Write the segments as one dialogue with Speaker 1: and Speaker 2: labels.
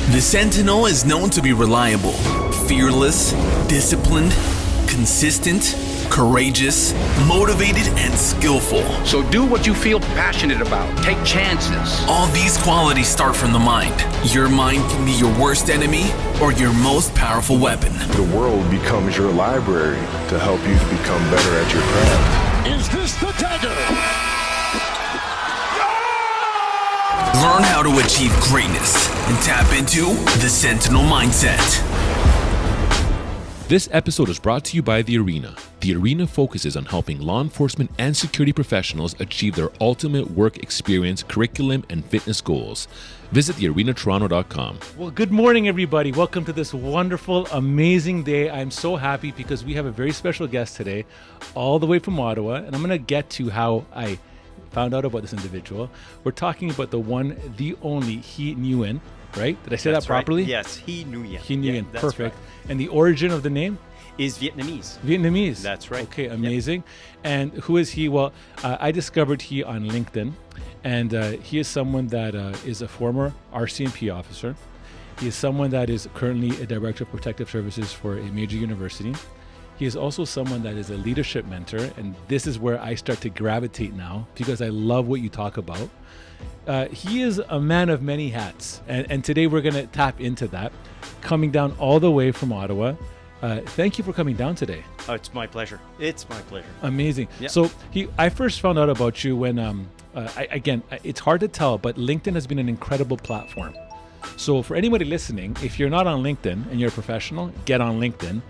Speaker 1: The Sentinel is known to be reliable, fearless, disciplined, consistent, courageous, motivated, and skillful.
Speaker 2: So do what you feel passionate about. Take chances.
Speaker 1: All these qualities start from the mind. Your mind can be your worst enemy or your most powerful weapon.
Speaker 3: The world becomes your library to help you to become better at your craft.
Speaker 4: Is this the dagger?
Speaker 1: Learn how to achieve greatness and tap into the Sentinel mindset.
Speaker 5: This episode is brought to you by The Arena. The Arena focuses on helping law enforcement and security professionals achieve their ultimate work experience, curriculum, and fitness goals. Visit thearenatoronto.com.
Speaker 6: Well, good morning, everybody. Welcome to this wonderful, amazing day. I'm so happy because we have a very special guest today, all the way from Ottawa, and I'm going to get to how I found out about this individual. We're talking about the one, the only Hi Nguyen, right? Did I say
Speaker 7: That's
Speaker 6: that properly?
Speaker 7: Right. Yes, Hi Nguyen.
Speaker 6: Hi Nguyen,
Speaker 7: that's
Speaker 6: perfect.
Speaker 7: right.
Speaker 6: And the origin of the name?
Speaker 7: Is Vietnamese.
Speaker 6: Vietnamese.
Speaker 7: That's right.
Speaker 6: Okay, amazing. And who is he? Well, I discovered he on LinkedIn, and he is someone that is a former RCMP officer. He is someone that is currently a director of protective services for a major university. He is also someone that is a leadership mentor, and this is where I start to gravitate now because I love what you talk about. He is a man of many hats, and today we're going to tap into that, coming down all the way from Ottawa. Thank you for coming down today.
Speaker 7: Oh, it's my pleasure. It's my pleasure.
Speaker 6: Amazing.
Speaker 7: Yeah.
Speaker 6: So I first found out about you when, it's hard to tell, but LinkedIn has been an incredible platform. So for anybody listening, if you're not on LinkedIn and you're a professional, get on LinkedIn.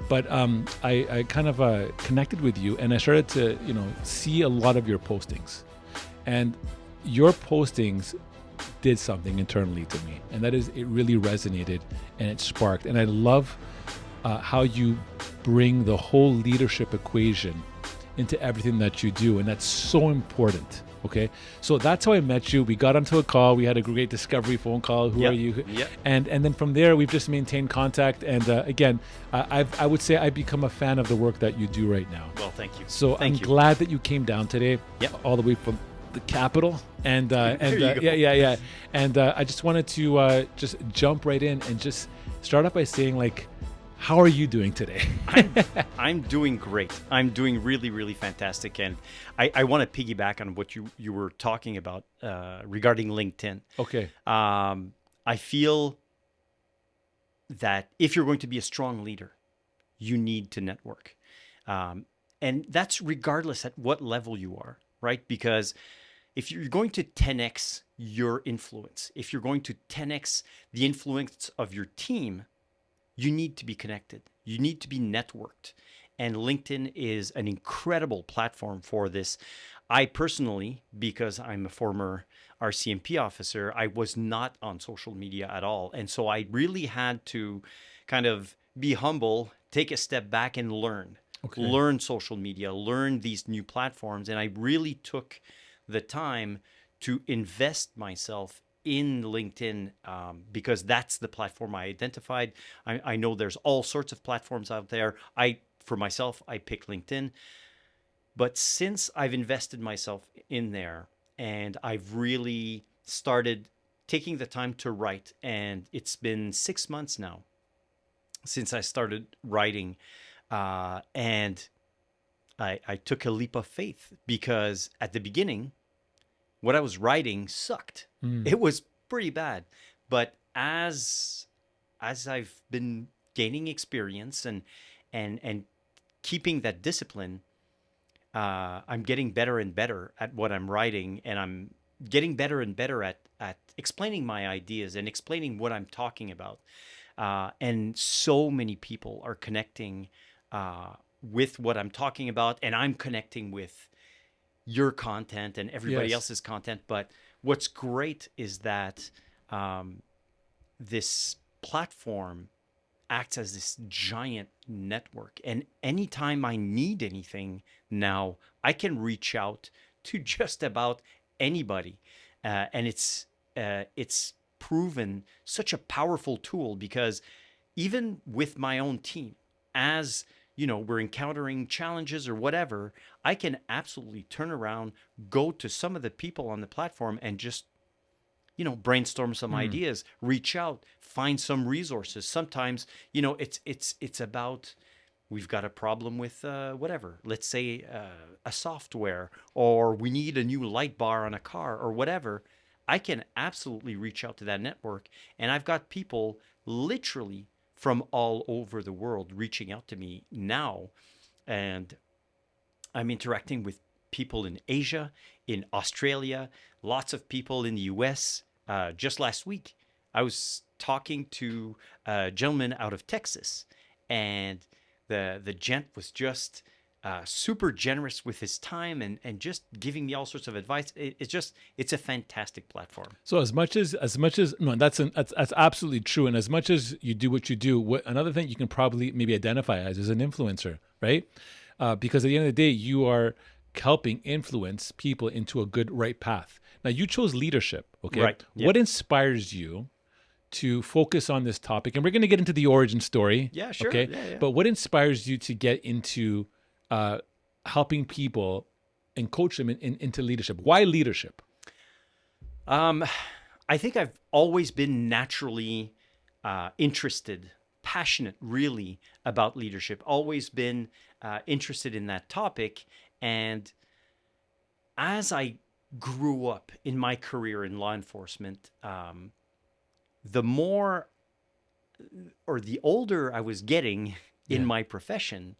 Speaker 6: But I kind of connected with you, and I started to see a lot of your postings, and your postings did something internally to me, and that is it really resonated and it sparked. And I love how you bring the whole leadership equation into everything that you do, and that's so important. Okay, so that's how I met you. We got onto a call. We had a great discovery phone call. Who are you?
Speaker 7: Yep.
Speaker 6: And then from there, we've just maintained contact. And again, I would say I've become a fan of the work that you do right now.
Speaker 7: Well, thank you.
Speaker 6: So
Speaker 7: Thank
Speaker 6: I'm
Speaker 7: you.
Speaker 6: glad that you came down today, all the way from the capital. And yeah. And I just wanted to just jump right in and just start off by saying, like, how are you doing today?
Speaker 7: I'm doing great. I'm doing really, really fantastic. And I want to piggyback on what you were talking about regarding LinkedIn.
Speaker 6: Okay.
Speaker 7: I feel that if you're going to be a strong leader, you need to network. And that's regardless at what level you are, right? Because if you're going to 10x your influence, if you're going to 10x the influence of your team, you need to be connected. You need to be networked. And LinkedIn is an incredible platform for this. I personally, because I'm a former RCMP officer, I was not on social media at all. And so I really had to kind of be humble, take a step back and learn.
Speaker 6: Okay.
Speaker 7: Learn social media, learn these new platforms. And I really took the time to invest myself in LinkedIn because that's the platform I identified. I know there's all sorts of platforms out there. For myself, I picked LinkedIn. But since I've invested myself in there and I've really started taking the time to write, and it's been 6 months now since I started writing, and I took a leap of faith because at the beginning, what I was writing sucked. It was pretty bad. But as I've been gaining experience and keeping that discipline, I'm getting better and better at what I'm writing, and I'm getting better and better at explaining my ideas and explaining what I'm talking about. And so many people are connecting with what I'm talking about, and I'm connecting with your content and everybody else's content. But what's great is that this platform acts as this giant network. And anytime I need anything now, I can reach out to just about anybody. And it's proven such a powerful tool because even with my own team, as we're encountering challenges or whatever, I can absolutely turn around, go to some of the people on the platform and just brainstorm some ideas, reach out, find some resources. Sometimes, it's about, we've got a problem with whatever, let's say a software, or we need a new light bar on a car or whatever. I can absolutely reach out to that network. And I've got people literally from all over the world reaching out to me now. And I'm interacting with people in Asia, in Australia, lots of people in the US. Just last week, I was talking to a gentleman out of Texas, and the gent was just super generous with his time and just giving me all sorts of advice. It's a fantastic platform.
Speaker 6: So as much as no, that's absolutely true. And as much as you do what you do, another thing you can probably maybe identify as is an influencer, right? Because at the end of the day, you are helping influence people into a good right path. Now you chose leadership, okay?
Speaker 7: Right. Yep.
Speaker 6: What inspires you to focus on this topic? And we're going to get into the origin story.
Speaker 7: Yeah, sure.
Speaker 6: Okay.
Speaker 7: Yeah.
Speaker 6: But what inspires you to get into helping people and coach them into leadership? Why leadership?
Speaker 7: I think I've always been naturally interested, passionate, really, about leadership. Always been interested in that topic. And as I grew up in my career in law enforcement, the more or the older I was getting in my profession,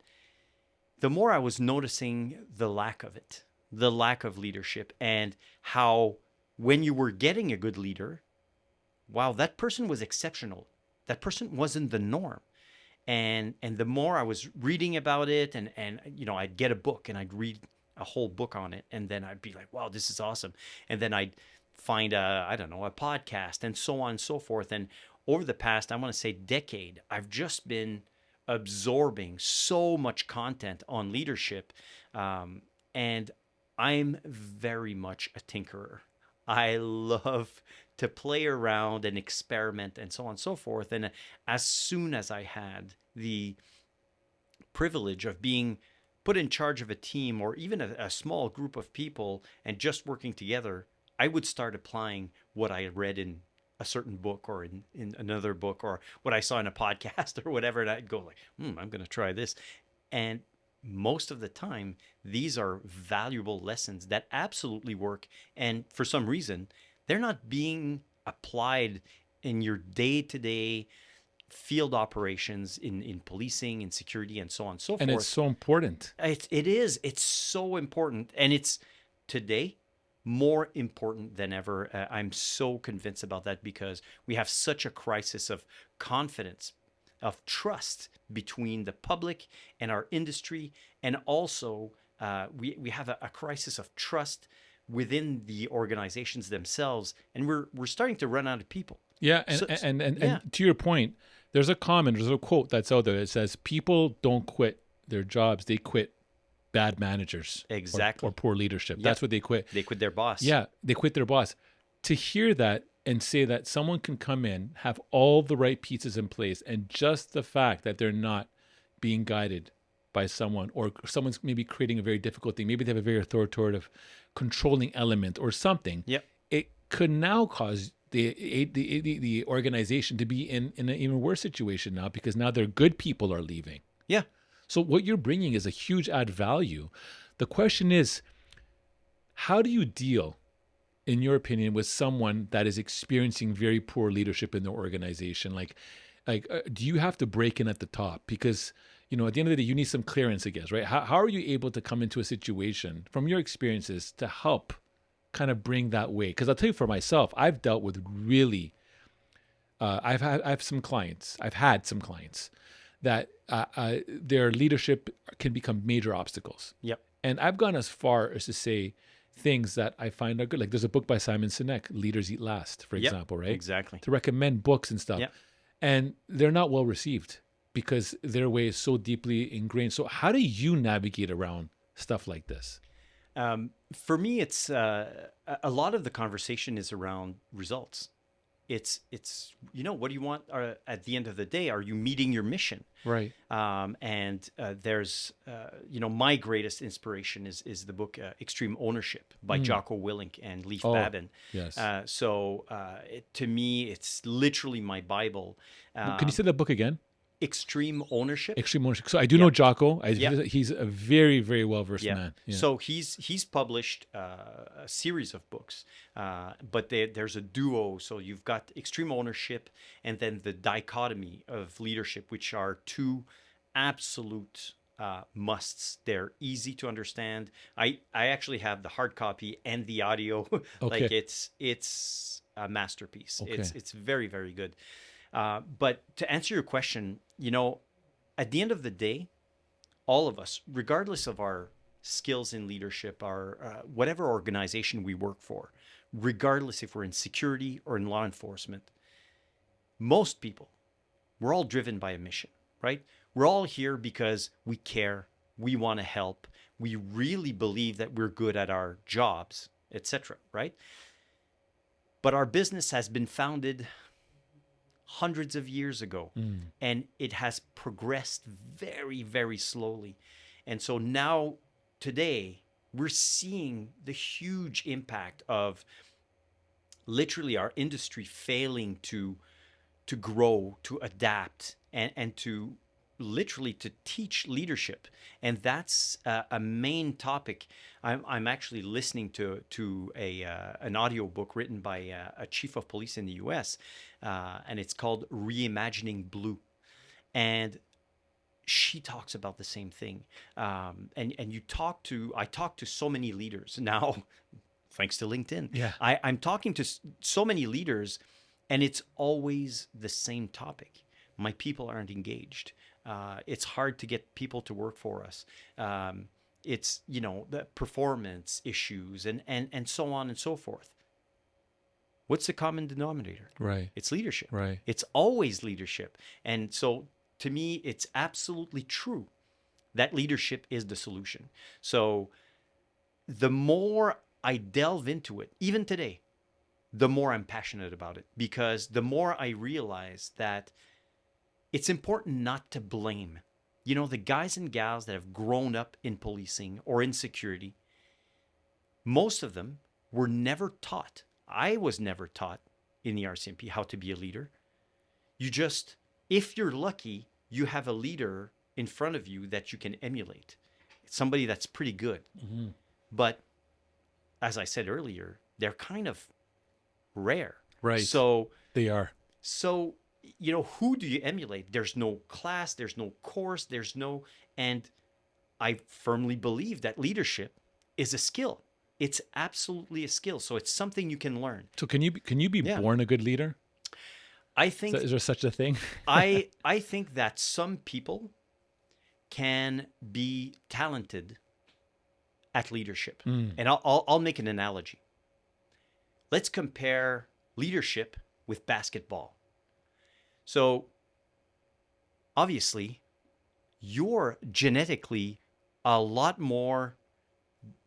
Speaker 7: the more I was noticing the lack of it, the lack of leadership, and how when you were getting a good leader, wow, that person was exceptional. That person wasn't the norm. And the more I was reading about it, and I'd get a book and I'd read a whole book on it, and then I'd be like, wow, this is awesome. And then I'd find a podcast, and so on and so forth. And over the past, I want to say decade, I've just been absorbing so much content on leadership. And I'm very much a tinkerer. I love to play around and experiment and so on and so forth. And as soon as I had the privilege of being put in charge of a team, or even a small group of people, and just working together, I would start applying what I had read in a certain book, or in another book, or what I saw in a podcast or whatever. And I'd go like, I'm going to try this. And most of the time, these are valuable lessons that absolutely work. And for some reason, they're not being applied in your day-to-day field operations in policing and security and so on and so forth.
Speaker 6: And it's so important.
Speaker 7: It is. It's so important. And it's today more important than ever. I'm so convinced about that, because we have such a crisis of confidence, of trust between the public and our industry. And also we have a crisis of trust within the organizations themselves. And we're starting to run out of people.
Speaker 6: Yeah. And to your point, there's a quote that's out there that says, people don't quit their jobs, they quit bad managers.
Speaker 7: Exactly.
Speaker 6: Or poor leadership.
Speaker 7: Yep.
Speaker 6: That's what they quit.
Speaker 7: They quit their boss.
Speaker 6: Yeah, they quit their boss. To hear that and say that someone can come in, have all the right pieces in place, and just the fact that they're not being guided by someone, or someone's maybe creating a very difficult thing, maybe they have a very authoritative, controlling element or something,
Speaker 7: Yep.
Speaker 6: it could now cause the organization to be in an even worse situation now, because now their good people are leaving.
Speaker 7: Yeah.
Speaker 6: So what you're bringing is a huge add value. The question is, how do you deal, in your opinion, with someone that is experiencing very poor leadership in their organization? Like, do you have to break in at the top? Because, at the end of the day, you need some clearance, I guess, right? How are you able to come into a situation from your experiences to help kind of bring that way? Because I'll tell you, for myself, I've dealt with really, I've had some clients that their leadership can become major obstacles.
Speaker 7: Yep.
Speaker 6: And I've gone as far as to say things that I find are good. Like, there's a book by Simon Sinek, Leaders Eat Last, for example, right?
Speaker 7: Exactly.
Speaker 6: To recommend books and stuff.
Speaker 7: Yep.
Speaker 6: And they're not well received because their way is so deeply ingrained. So how do you navigate around stuff like this?
Speaker 7: For me, it's a lot of the conversation is around results. it's what do you want at the end of the day? Are you meeting your mission?
Speaker 6: Right.
Speaker 7: There's my greatest inspiration is the book Extreme Ownership by Jocko Willink and Leif Babin.
Speaker 6: Yes.
Speaker 7: To me, it's literally my Bible.
Speaker 6: Can you say that book again?
Speaker 7: Extreme Ownership.
Speaker 6: Extreme Ownership. So I do know Jocko.
Speaker 7: Yeah.
Speaker 6: He's a very, very well-versed
Speaker 7: Yeah.
Speaker 6: man. Yeah.
Speaker 7: So he's published a series of books, but there's a duo. So you've got Extreme Ownership and then the Dichotomy of Leadership, which are two absolute musts. They're easy to understand. I actually have the hard copy and the audio. Like it's a masterpiece.
Speaker 6: Okay.
Speaker 7: It's very, very good. But to answer your question, at the end of the day, all of us, regardless of our skills in leadership, our whatever organization we work for, regardless if we're in security or in law enforcement, most people, we're all driven by a mission, right? We're all here because we care, we want to help, we really believe that we're good at our jobs, etc., right? But our business has been founded hundreds of years ago, and it has progressed very, very slowly. And so now, today, we're seeing the huge impact of literally our industry failing to grow, to adapt, and to literally to teach leadership. And that's a main topic. I'm actually listening to an audio book written by a chief of police in the U.S. And it's called Reimagining Blue, and she talks about the same thing. And I talk to so many leaders now, thanks to LinkedIn.
Speaker 6: Yeah.
Speaker 7: I'm talking to so many leaders, and it's always the same topic. My people aren't engaged. It's hard to get people to work for us. It's, the performance issues and so on and so forth. What's the common denominator?
Speaker 6: Right.
Speaker 7: It's leadership.
Speaker 6: Right.
Speaker 7: It's always leadership. And so to me, it's absolutely true that leadership is the solution. So the more I delve into it, even today, the more I'm passionate about it, because the more I realize that it's important not to blame. The guys and gals that have grown up in policing or in security, most of them were never taught. I was never taught in the RCMP how to be a leader. If you're lucky, you have a leader in front of you that you can emulate. Somebody that's pretty good. Mm-hmm. But as I said earlier, they're kind of rare.
Speaker 6: Right.
Speaker 7: So
Speaker 6: they are.
Speaker 7: So, who do you emulate? There's no class, there's no course, and I firmly believe that leadership is a skill. It's absolutely a skill. So it's something you can learn.
Speaker 6: So can you be born a good leader?
Speaker 7: I think.
Speaker 6: Is there such a thing?
Speaker 7: I think that some people can be talented at leadership, and I'll make an analogy. Let's compare leadership with basketball. So obviously, you're genetically a lot more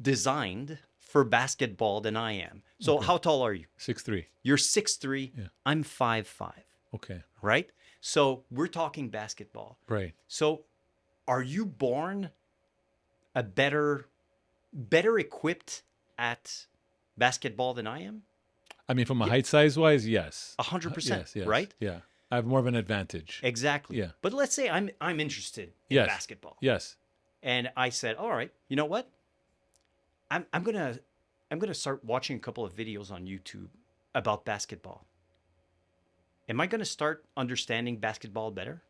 Speaker 7: designed for basketball than I am. So how tall are you?
Speaker 6: 6'3".
Speaker 7: You're 6'3". Yeah. I'm 5'5".
Speaker 6: Okay.
Speaker 7: Right? So we're talking basketball.
Speaker 6: Right.
Speaker 7: So are you born a better equipped at basketball than I am?
Speaker 6: I mean, from a height size wise, yes.
Speaker 7: 100%.
Speaker 6: Yes,
Speaker 7: right?
Speaker 6: Yeah. I have more of an advantage.
Speaker 7: Exactly.
Speaker 6: Yeah.
Speaker 7: But let's say I'm interested in basketball.
Speaker 6: Yes.
Speaker 7: And I said, all right, you know what? I'm gonna start watching a couple of videos on YouTube about basketball. Am I gonna start understanding basketball better?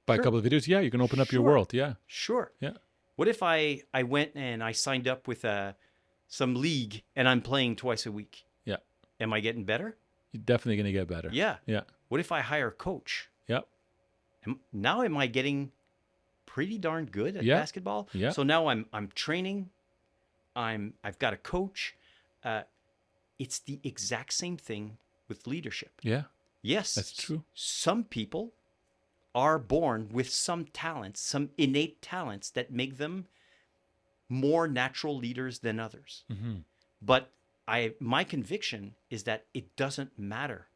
Speaker 6: By a couple of videos, yeah, you can open up your world. Yeah.
Speaker 7: Sure.
Speaker 6: Yeah.
Speaker 7: What if I went and I signed up with some league and I'm playing twice a week?
Speaker 6: Yeah.
Speaker 7: Am I getting better?
Speaker 6: You're definitely gonna get better.
Speaker 7: Yeah.
Speaker 6: Yeah.
Speaker 7: What if I hire a coach?
Speaker 6: Yep.
Speaker 7: Now am I getting pretty darn good at basketball?
Speaker 6: Yeah.
Speaker 7: So now I'm training. I've got a coach. It's the exact same thing with leadership.
Speaker 6: Yeah.
Speaker 7: Yes.
Speaker 6: That's true.
Speaker 7: Some people are born with some talents, some innate talents that make them more natural leaders than others. Mm-hmm. But my conviction is that it doesn't matter.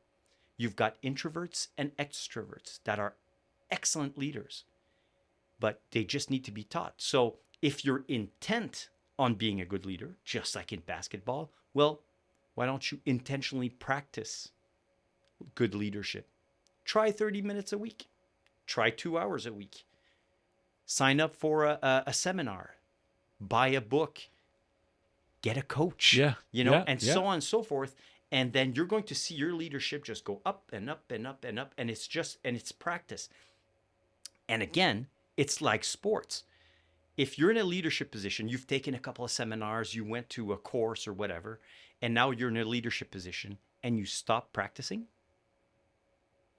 Speaker 7: you've got introverts and extroverts that are excellent leaders, but they just need to be taught. So if you're intent on being a good leader, just like in basketball, well, why don't you intentionally practice good leadership? Try 30 minutes a week. Try 2 hours a week. Sign up for a seminar. Buy a book. Get a coach.
Speaker 6: Yeah.
Speaker 7: And so on and so forth. And then you're going to see your leadership just go up and up and up and up. And it's practice. And again, it's like sports. If you're in a leadership position, you've taken a couple of seminars, you went to a course or whatever, and now you're in a leadership position and you stop practicing,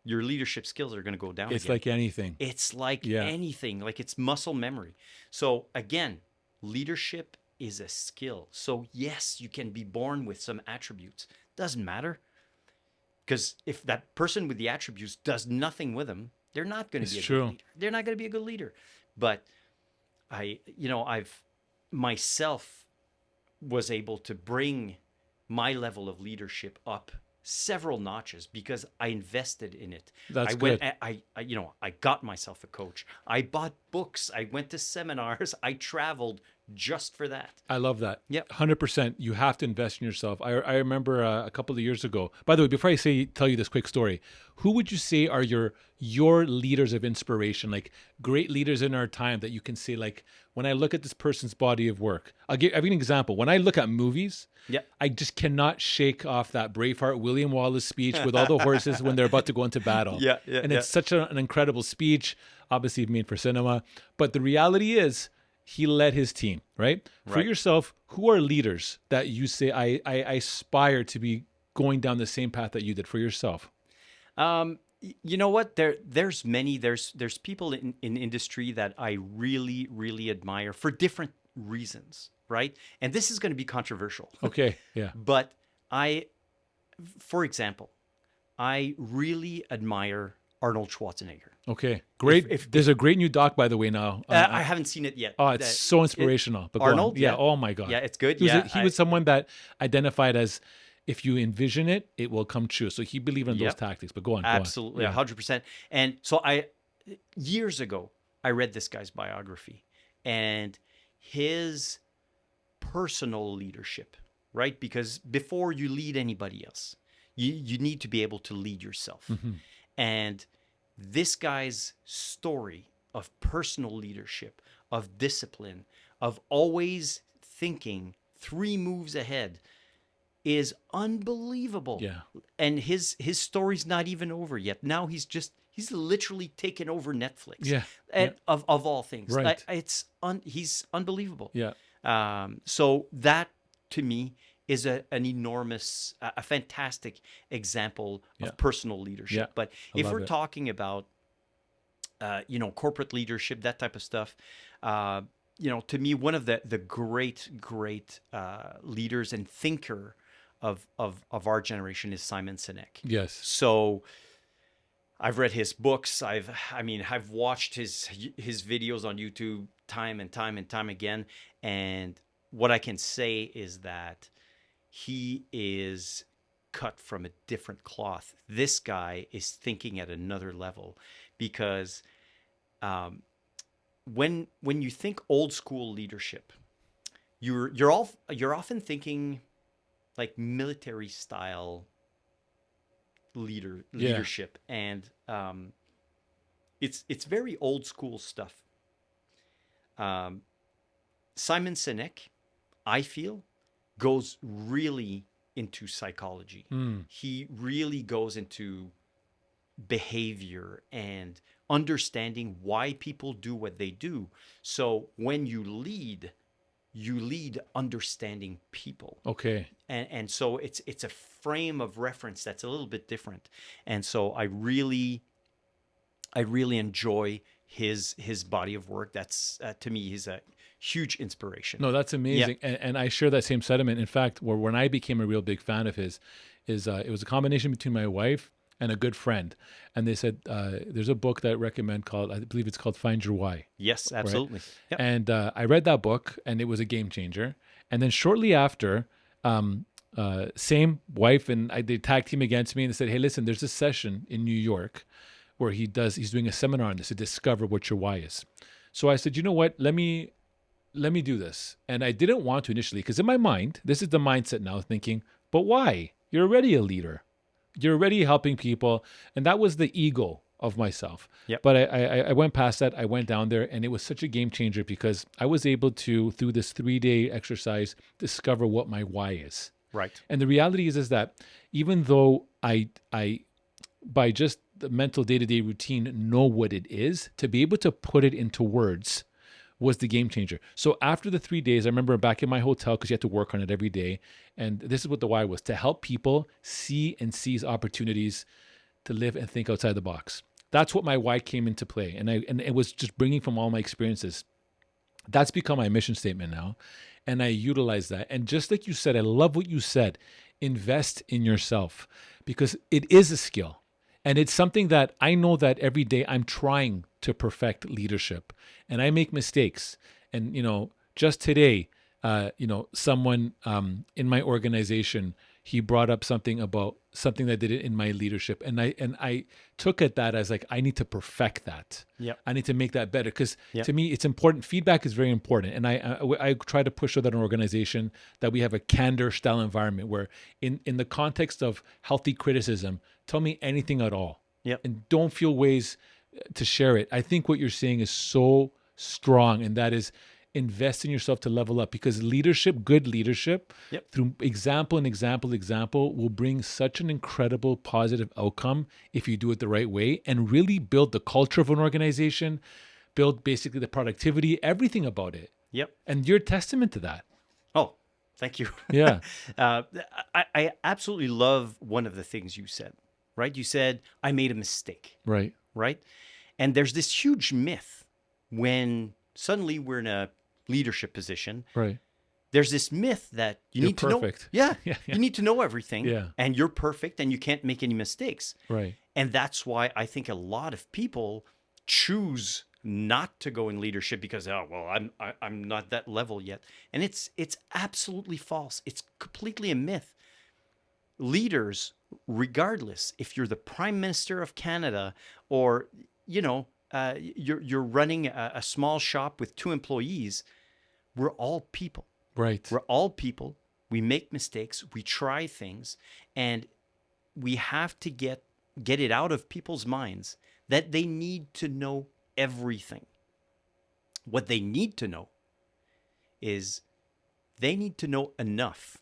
Speaker 7: your leadership skills are going to go down.
Speaker 6: It's
Speaker 7: again.
Speaker 6: like anything.
Speaker 7: It's like anything, like it's muscle memory. So again, leadership is a skill. So yes, you can be born with some attributes. Doesn't matter. Because if that person with the attributes does nothing with them, they're not going to be a good leader. They're not going to be a good leader. But I've myself was able to bring my level of leadership up several notches because I invested in it.
Speaker 6: That's good.
Speaker 7: I got myself a coach. I bought books. I went to seminars. I traveled just for that.
Speaker 6: I love that.
Speaker 7: Yep.
Speaker 6: 100%. You have to invest in yourself. I remember a couple of years ago. By the way, before I tell you this quick story, who would you say are your leaders of inspiration, like great leaders in our time that you can say, like, when I look at this person's body of work, I'll give you an example. When I look at movies, I just cannot shake off that Braveheart William Wallace speech with all the horses when they're about to go into battle. It's such an incredible speech, obviously made for cinema. But the reality is, he led his team, right? For yourself, who are leaders that you say, I aspire to be going down the same path that you did for yourself?
Speaker 7: You know what? There's many. There's people in industry that I really, really admire for different reasons, right? And this is going to be controversial.
Speaker 6: Okay, yeah.
Speaker 7: But for example, I really admire Arnold Schwarzenegger.
Speaker 6: Okay, great. There's a great new doc, by the way, now.
Speaker 7: I haven't seen it yet.
Speaker 6: Oh, it's so inspirational. But
Speaker 7: Arnold?
Speaker 6: Yeah. Oh my God.
Speaker 7: Yeah, it's good.
Speaker 6: He was someone that identified as, if you envision it, it will come true. So he believed in those tactics. But go on.
Speaker 7: Absolutely, 100%. And so years ago, I read this guy's biography and his personal leadership, right? Because before you lead anybody else, you need to be able to lead yourself. Mm-hmm. And this guy's story of personal leadership, of discipline, of always thinking 3 moves ahead is unbelievable.
Speaker 6: Yeah.
Speaker 7: And his story's not even over yet. Now he's literally taken over Netflix.
Speaker 6: Yeah.
Speaker 7: Of all things.
Speaker 6: Right.
Speaker 7: He's unbelievable.
Speaker 6: Yeah.
Speaker 7: So that to me is a fantastic example of personal leadership.
Speaker 6: Yeah.
Speaker 7: But if we're talking about, corporate leadership, that type of stuff, to me, one of the great leaders and thinker of our generation is Simon Sinek.
Speaker 6: Yes.
Speaker 7: So I've read his books. I've watched his videos on YouTube time and time again. And what I can say is that he is cut from a different cloth. This guy is thinking at another level because when you think old school leadership, you're often thinking like military style leadership, and it's very old school stuff. Simon Sinek, I feel, goes really into psychology. He really goes into behavior and understanding why people do what they do. So when you lead understanding people.
Speaker 6: Okay.
Speaker 7: And so it's a frame of reference that's a little bit different. And so I really enjoy his body of work. That's to me, he's a huge inspiration.
Speaker 6: No, that's amazing.
Speaker 7: Yeah.
Speaker 6: And I share that same sentiment. In fact, when I became a real big fan of his, it was a combination between my wife and a good friend. And they said, there's a book that I recommend called, I believe it's called Find Your Why.
Speaker 7: Yes, absolutely.
Speaker 6: Right?
Speaker 7: Yep.
Speaker 6: And I read that book and it was a game changer. And then shortly after, Same wife, and they tag team against me and they said, hey, listen, there's a session in New York where he's doing a seminar on this to discover what your why is. So I said, you know what, let me do this. And I didn't want to initially, because in my mind, this is the mindset now, thinking, but why? You're already a leader. You're already helping people. And that was the ego of myself.
Speaker 7: Yep.
Speaker 6: But I went past that. I went down there, and it was such a game changer because I was able to, through this 3-day exercise, discover what my why is.
Speaker 7: Right.
Speaker 6: And the reality is that even though I by just the mental day-to-day routine know what it is, to be able to put it into words was the game changer. So after the 3 days, I remember back in my hotel, because you had to work on it every day. And this is what the why was: to help people see and seize opportunities to live and think outside the box. That's what my why came into play. And it was just bringing from all my experiences. That's become my mission statement now. And I utilize that. And just like you said, I love what you said, invest in yourself, because it is a skill. And it's something that I know that every day I'm trying to perfect leadership, and I make mistakes. And, just today, someone in my organization, he brought up something about something that I did in my leadership. And I took at that as like, I need to perfect that.
Speaker 7: Yep.
Speaker 6: I need to make that better, because to me, it's important. Feedback is very important. And I try to push that in an organization, that we have a candor style environment where in the context of healthy criticism, tell me anything at all.
Speaker 7: Yep.
Speaker 6: And don't feel ways to share it. I think what you're saying is so strong, and that is invest in yourself to level up, because leadership, good leadership, through example and example, will bring such an incredible positive outcome if you do it the right way and really build the culture of an organization, build basically the productivity, everything about it.
Speaker 7: Yep.
Speaker 6: And you're a testament to that.
Speaker 7: Oh, thank you.
Speaker 6: Yeah.
Speaker 7: I absolutely love one of the things you said, right? You said, I made a mistake.
Speaker 6: Right.
Speaker 7: Right? And there's this huge myth when suddenly we're in a leadership position.
Speaker 6: Right.
Speaker 7: There's this myth that you
Speaker 6: You're
Speaker 7: need to know.
Speaker 6: perfect.
Speaker 7: Yeah,
Speaker 6: Yeah.
Speaker 7: You need to know everything.
Speaker 6: Yeah.
Speaker 7: And you're perfect and you can't make any mistakes.
Speaker 6: Right.
Speaker 7: And that's why I think a lot of people choose not to go in leadership because, I'm not that level yet. And it's absolutely false. It's completely a myth. Leaders, regardless if you're the Prime Minister of Canada or, you're running a small shop with 2 employees, we're all people.
Speaker 6: Right.
Speaker 7: We're all people. We make mistakes. We try things. And we have to get it out of people's minds that they need to know everything. What they need to know is they need to know enough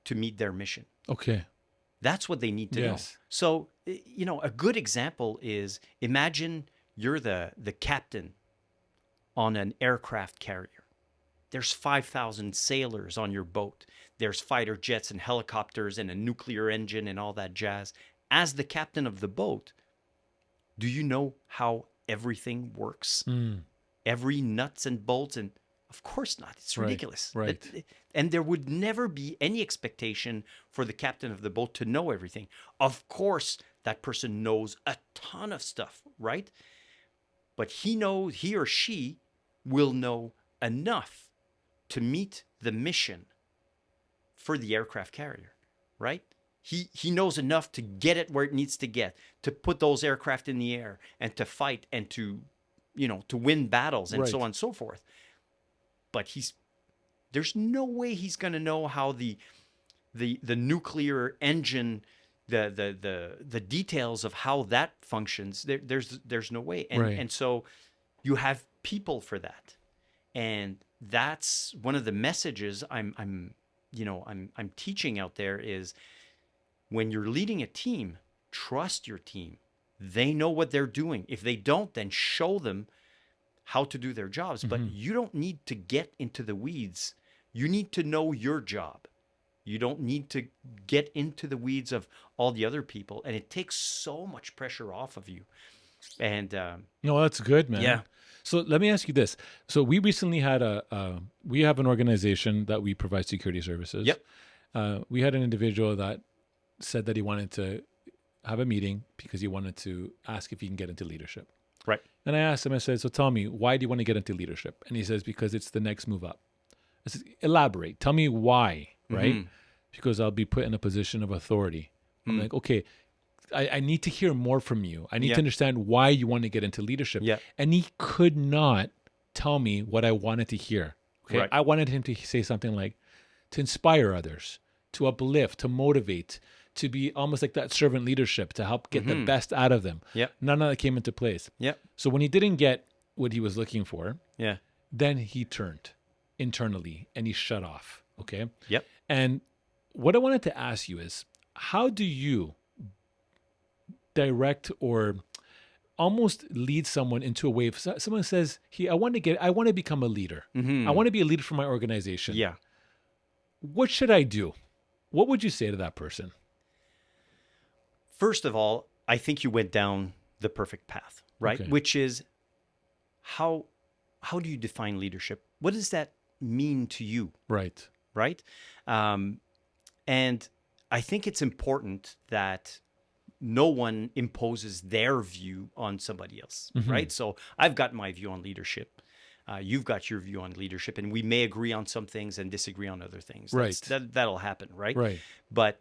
Speaker 7: to meet their mission.
Speaker 6: Okay.
Speaker 7: That's what they need to know. So, a good example is, imagine you're the captain on an aircraft carrier. There's 5,000 sailors on your boat. There's fighter jets and helicopters and a nuclear engine and all that jazz. As the captain of the boat, do you know how everything works? Every nuts and bolts? And of course not. It's ridiculous.
Speaker 6: Right.
Speaker 7: And there would never be any expectation for the captain of the boat to know everything. Of course, that person knows a ton of stuff, right? But he or she will know enough to meet the mission for the aircraft carrier, right? He knows enough to get it where it needs to get, to put those aircraft in the air and to fight and to win battles and so on and so forth. But there's no way he's going to know how the nuclear engine, the details of how that functions. There's no way. And so you have people for that. And that's one of the messages I'm teaching out there is, when you're leading a team, trust your team. They know what they're doing. If they don't, then show them how to do their jobs. But you don't need to get into the weeds. You need to know your job. You don't need to get into the weeds of all the other people. And it takes so much pressure off of you. And
Speaker 6: no, that's good, man.
Speaker 7: Yeah.
Speaker 6: So let me ask you this. So we recently had we have an organization that we provide security services.
Speaker 7: Yep.
Speaker 6: We had an individual that said that he wanted to have a meeting because he wanted to ask if he can get into leadership.
Speaker 7: Right.
Speaker 6: And I asked him, I said, so tell me, why do you want to get into leadership? And he says, because it's the next move up. I said, elaborate. Tell me why right? Because I'll be put in a position of authority. I'm like, okay, I need to hear more from you. I need to understand why you want to get into leadership.
Speaker 7: Yeah.
Speaker 6: And he could not tell me what I wanted to hear. Okay.
Speaker 7: Right.
Speaker 6: I wanted him to say something like, to inspire others, to uplift, to motivate, to be almost like that servant leadership, to help get the best out of them.
Speaker 7: Yeah.
Speaker 6: None of that came into place.
Speaker 7: Yeah.
Speaker 6: So when he didn't get what he was looking for,
Speaker 7: Yeah.
Speaker 6: then he turned internally and he shut off. Okay.
Speaker 7: Yep.
Speaker 6: And what I wanted to ask you is, how do you direct or almost lead someone into a way? If someone says, I want to become a leader. I want to be a leader for my organization.
Speaker 7: Yeah.
Speaker 6: What should I do? What would you say to that person?
Speaker 7: First of all, I think you went down the perfect path, right?
Speaker 6: Okay.
Speaker 7: Which is how do you define leadership? What does that mean to you,
Speaker 6: Right.
Speaker 7: right? And I think it's important that no one imposes their view on somebody else, right? So I've got my view on leadership. You've got your view on leadership, and we may agree on some things and disagree on other things.
Speaker 6: Right.
Speaker 7: That'll happen, right?
Speaker 6: Right.
Speaker 7: But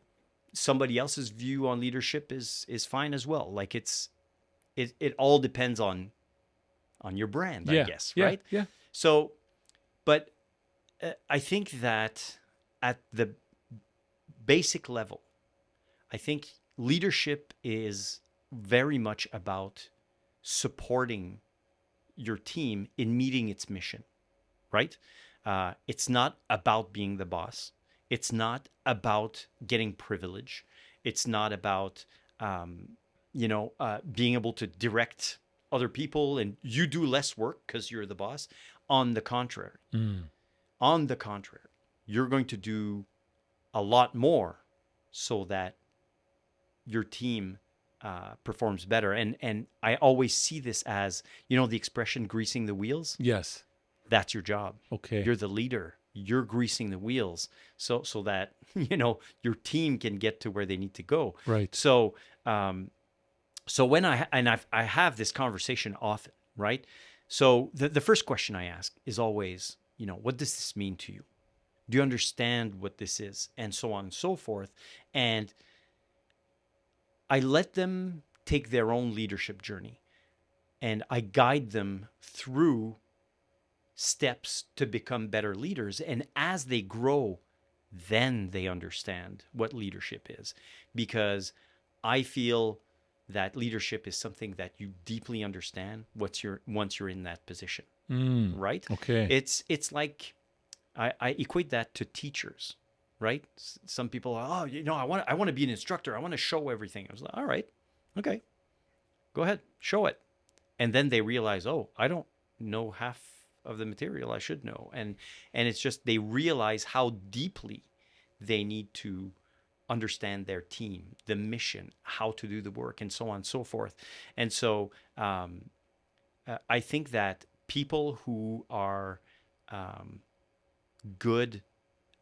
Speaker 7: somebody else's view on leadership is fine as well. Like it all depends on your brand, I guess, right?
Speaker 6: Yeah.
Speaker 7: So, but I think that at the basic level, I think leadership is very much about supporting your team in meeting its mission, right? It's not about being the boss. It's not about getting privilege. It's not about, being able to direct other people and you do less work because you're the boss. On the contrary, you're going to do a lot more so that your team performs better. And I always see this as, the expression greasing the wheels.
Speaker 6: Yes.
Speaker 7: That's your job.
Speaker 6: Okay.
Speaker 7: You're the leader. You're greasing the wheels so that, your team can get to where they need to go.
Speaker 6: Right.
Speaker 7: So, when I have this conversation often, right? So the first question I ask is always, what does this mean to you? Do you understand what this is? And so on and so forth. And I let them take their own leadership journey, and I guide them through steps to become better leaders. And as they grow, then they understand what leadership is, because I feel that leadership is something that you deeply understand once you're in that position, right?
Speaker 6: Okay.
Speaker 7: It's like I equate that to teachers, right? Some people are, I want to be an instructor. I want to show everything. I was like, all right, okay, go ahead, show it. And then they realize, I don't know half of the material I should know. And it's just, they realize how deeply they need to understand their team, the mission, how to do the work, and so on and so forth. And so I think that people who are good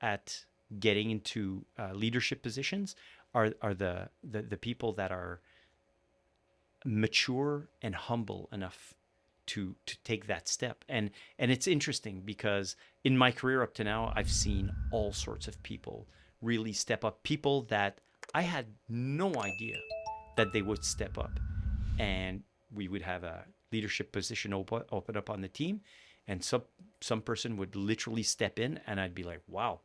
Speaker 7: at getting into leadership positions are the people that are mature and humble enough to take that step. And it's interesting because in my career up to now, I've seen all sorts of people really step up, people that I had no idea that they would step up. And we would have a leadership position open up on the team, and some person would literally step in, and I'd be like, wow,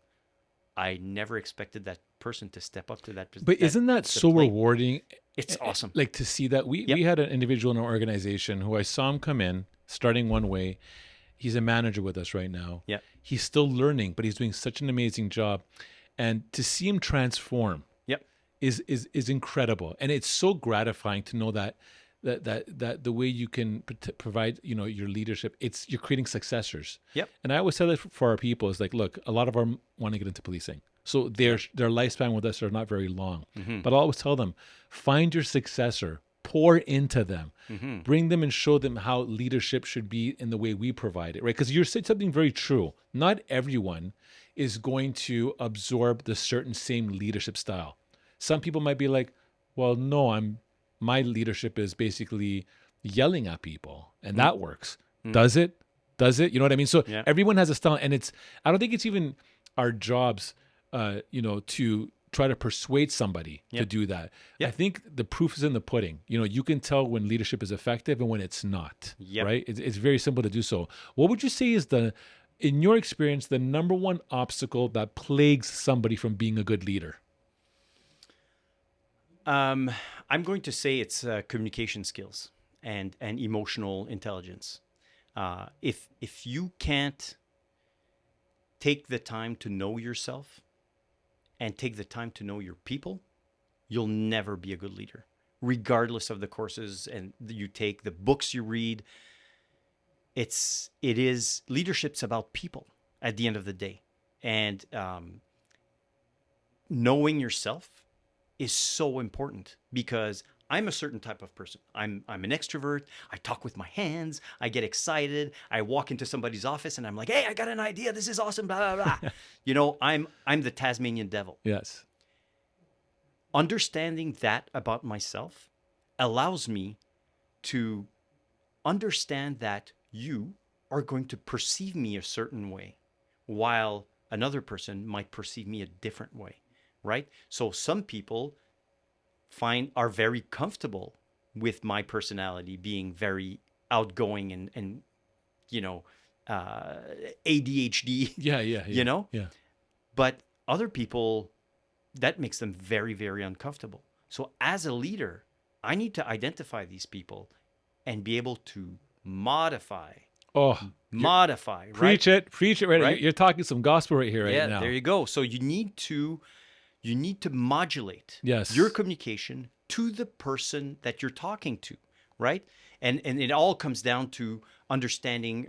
Speaker 7: I never expected that person to step up to that position.
Speaker 6: But isn't that so rewarding?
Speaker 7: It's awesome.
Speaker 6: Like to see that we had an individual in our organization who I saw him come in starting one way. He's a manager with us right now.
Speaker 7: Yeah.
Speaker 6: He's still learning, but he's doing such an amazing job. And to see him transform is incredible. And it's so gratifying to know that the way you can provide, your leadership, you're creating successors.
Speaker 7: Yep.
Speaker 6: And I always tell that for our people is like, look, a lot of them want to get into policing. So their lifespan with us are not very long. Mm-hmm. But I always tell them, find your successor, pour into them, bring them and show them how leadership should be in the way we provide it, right? Because you said something very true. Not everyone is going to absorb the certain same leadership style. Some people might be like, well, no, my leadership is basically yelling at people, and that works. Does it? You know what I mean? So everyone has a style, and I don't think it's even our jobs to try to persuade somebody to do that. I think the proof is in the pudding. You can tell when leadership is effective and when it's not, right? It's very simple to do so. What would you say is in your experience, the number one obstacle that plagues somebody from being a good leader?
Speaker 7: I'm going to say it's communication skills and emotional intelligence. If you can't take the time to know yourself and take the time to know your people, you'll never be a good leader, regardless of the courses and you take, the books you read. Leadership's about people at the end of the day, and knowing yourself is so important, because I'm a certain type of person. I'm an extrovert. I talk with my hands. I get excited. I walk into somebody's office and I'm like, "Hey, I got an idea. This is awesome." Blah blah blah. I'm the Tasmanian devil.
Speaker 6: Yes.
Speaker 7: Understanding that about myself allows me to understand that you are going to perceive me a certain way, while another person might perceive me a different way, right? So some people are very comfortable with my personality being very outgoing and ADHD.
Speaker 6: Yeah.
Speaker 7: Yeah. But other people, that makes them very, very uncomfortable. So as a leader, I need to identify these people and be able to modify. Right?
Speaker 6: Preach it right? You're talking some gospel right here right now.
Speaker 7: There you go. So you need to modulate your communication to the person that you're talking to, right? And it all comes down to understanding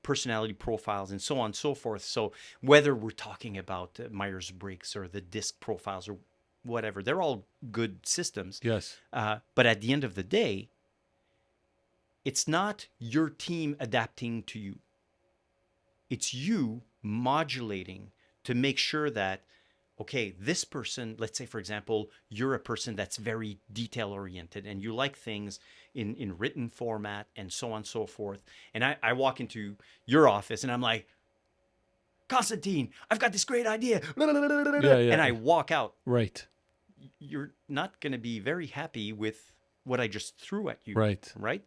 Speaker 7: personality profiles and so on and so forth. So whether we're talking about Myers-Briggs or the DISC profiles or whatever, they're all good systems.
Speaker 6: Yes.
Speaker 7: But at the end of the day, it's not your team adapting to you. It's you modulating to make sure that, okay, this person, let's say, for example, you're a person that's very detail-oriented and you like things in written format and so on and so forth. And I walk into your office and I'm like, "Constantine, I've got this great idea." And I walk out.
Speaker 6: Right.
Speaker 7: You're not going to be very happy with what I just threw at you.
Speaker 6: Right.
Speaker 7: Right.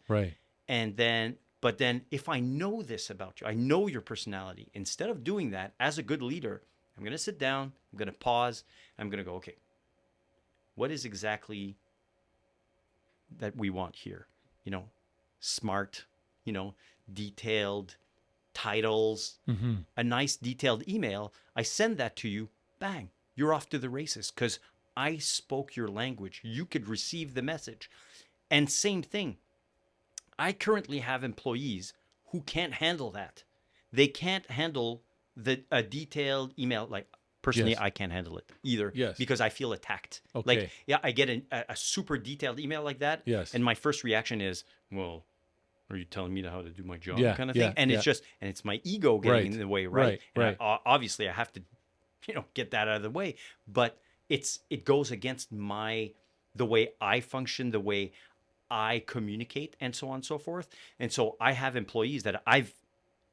Speaker 7: But then if I know this about you, I know your personality, instead of doing that as a good leader, I'm going to sit down, I'm going to pause, I'm going to go, okay, what is exactly that we want here? Smart, detailed titles, a nice detailed email. I send that to you, bang, you're off to the races because I spoke your language. You could receive the message. And same thing, I currently have employees who can't handle that. They can't handle a detailed email. Like, personally, I can't handle it either because I feel attacked.
Speaker 6: Okay.
Speaker 7: Like, I get a super detailed email like that.
Speaker 6: Yes.
Speaker 7: And my first reaction is, well, are you telling me how to do my job?
Speaker 6: Yeah,
Speaker 7: kind of thing. And it's my ego getting in the way, right?
Speaker 6: Right.
Speaker 7: Obviously, I have to, get that out of the way. But it goes against the way I function, the way I communicate, and so on and so forth. And so I have employees that I've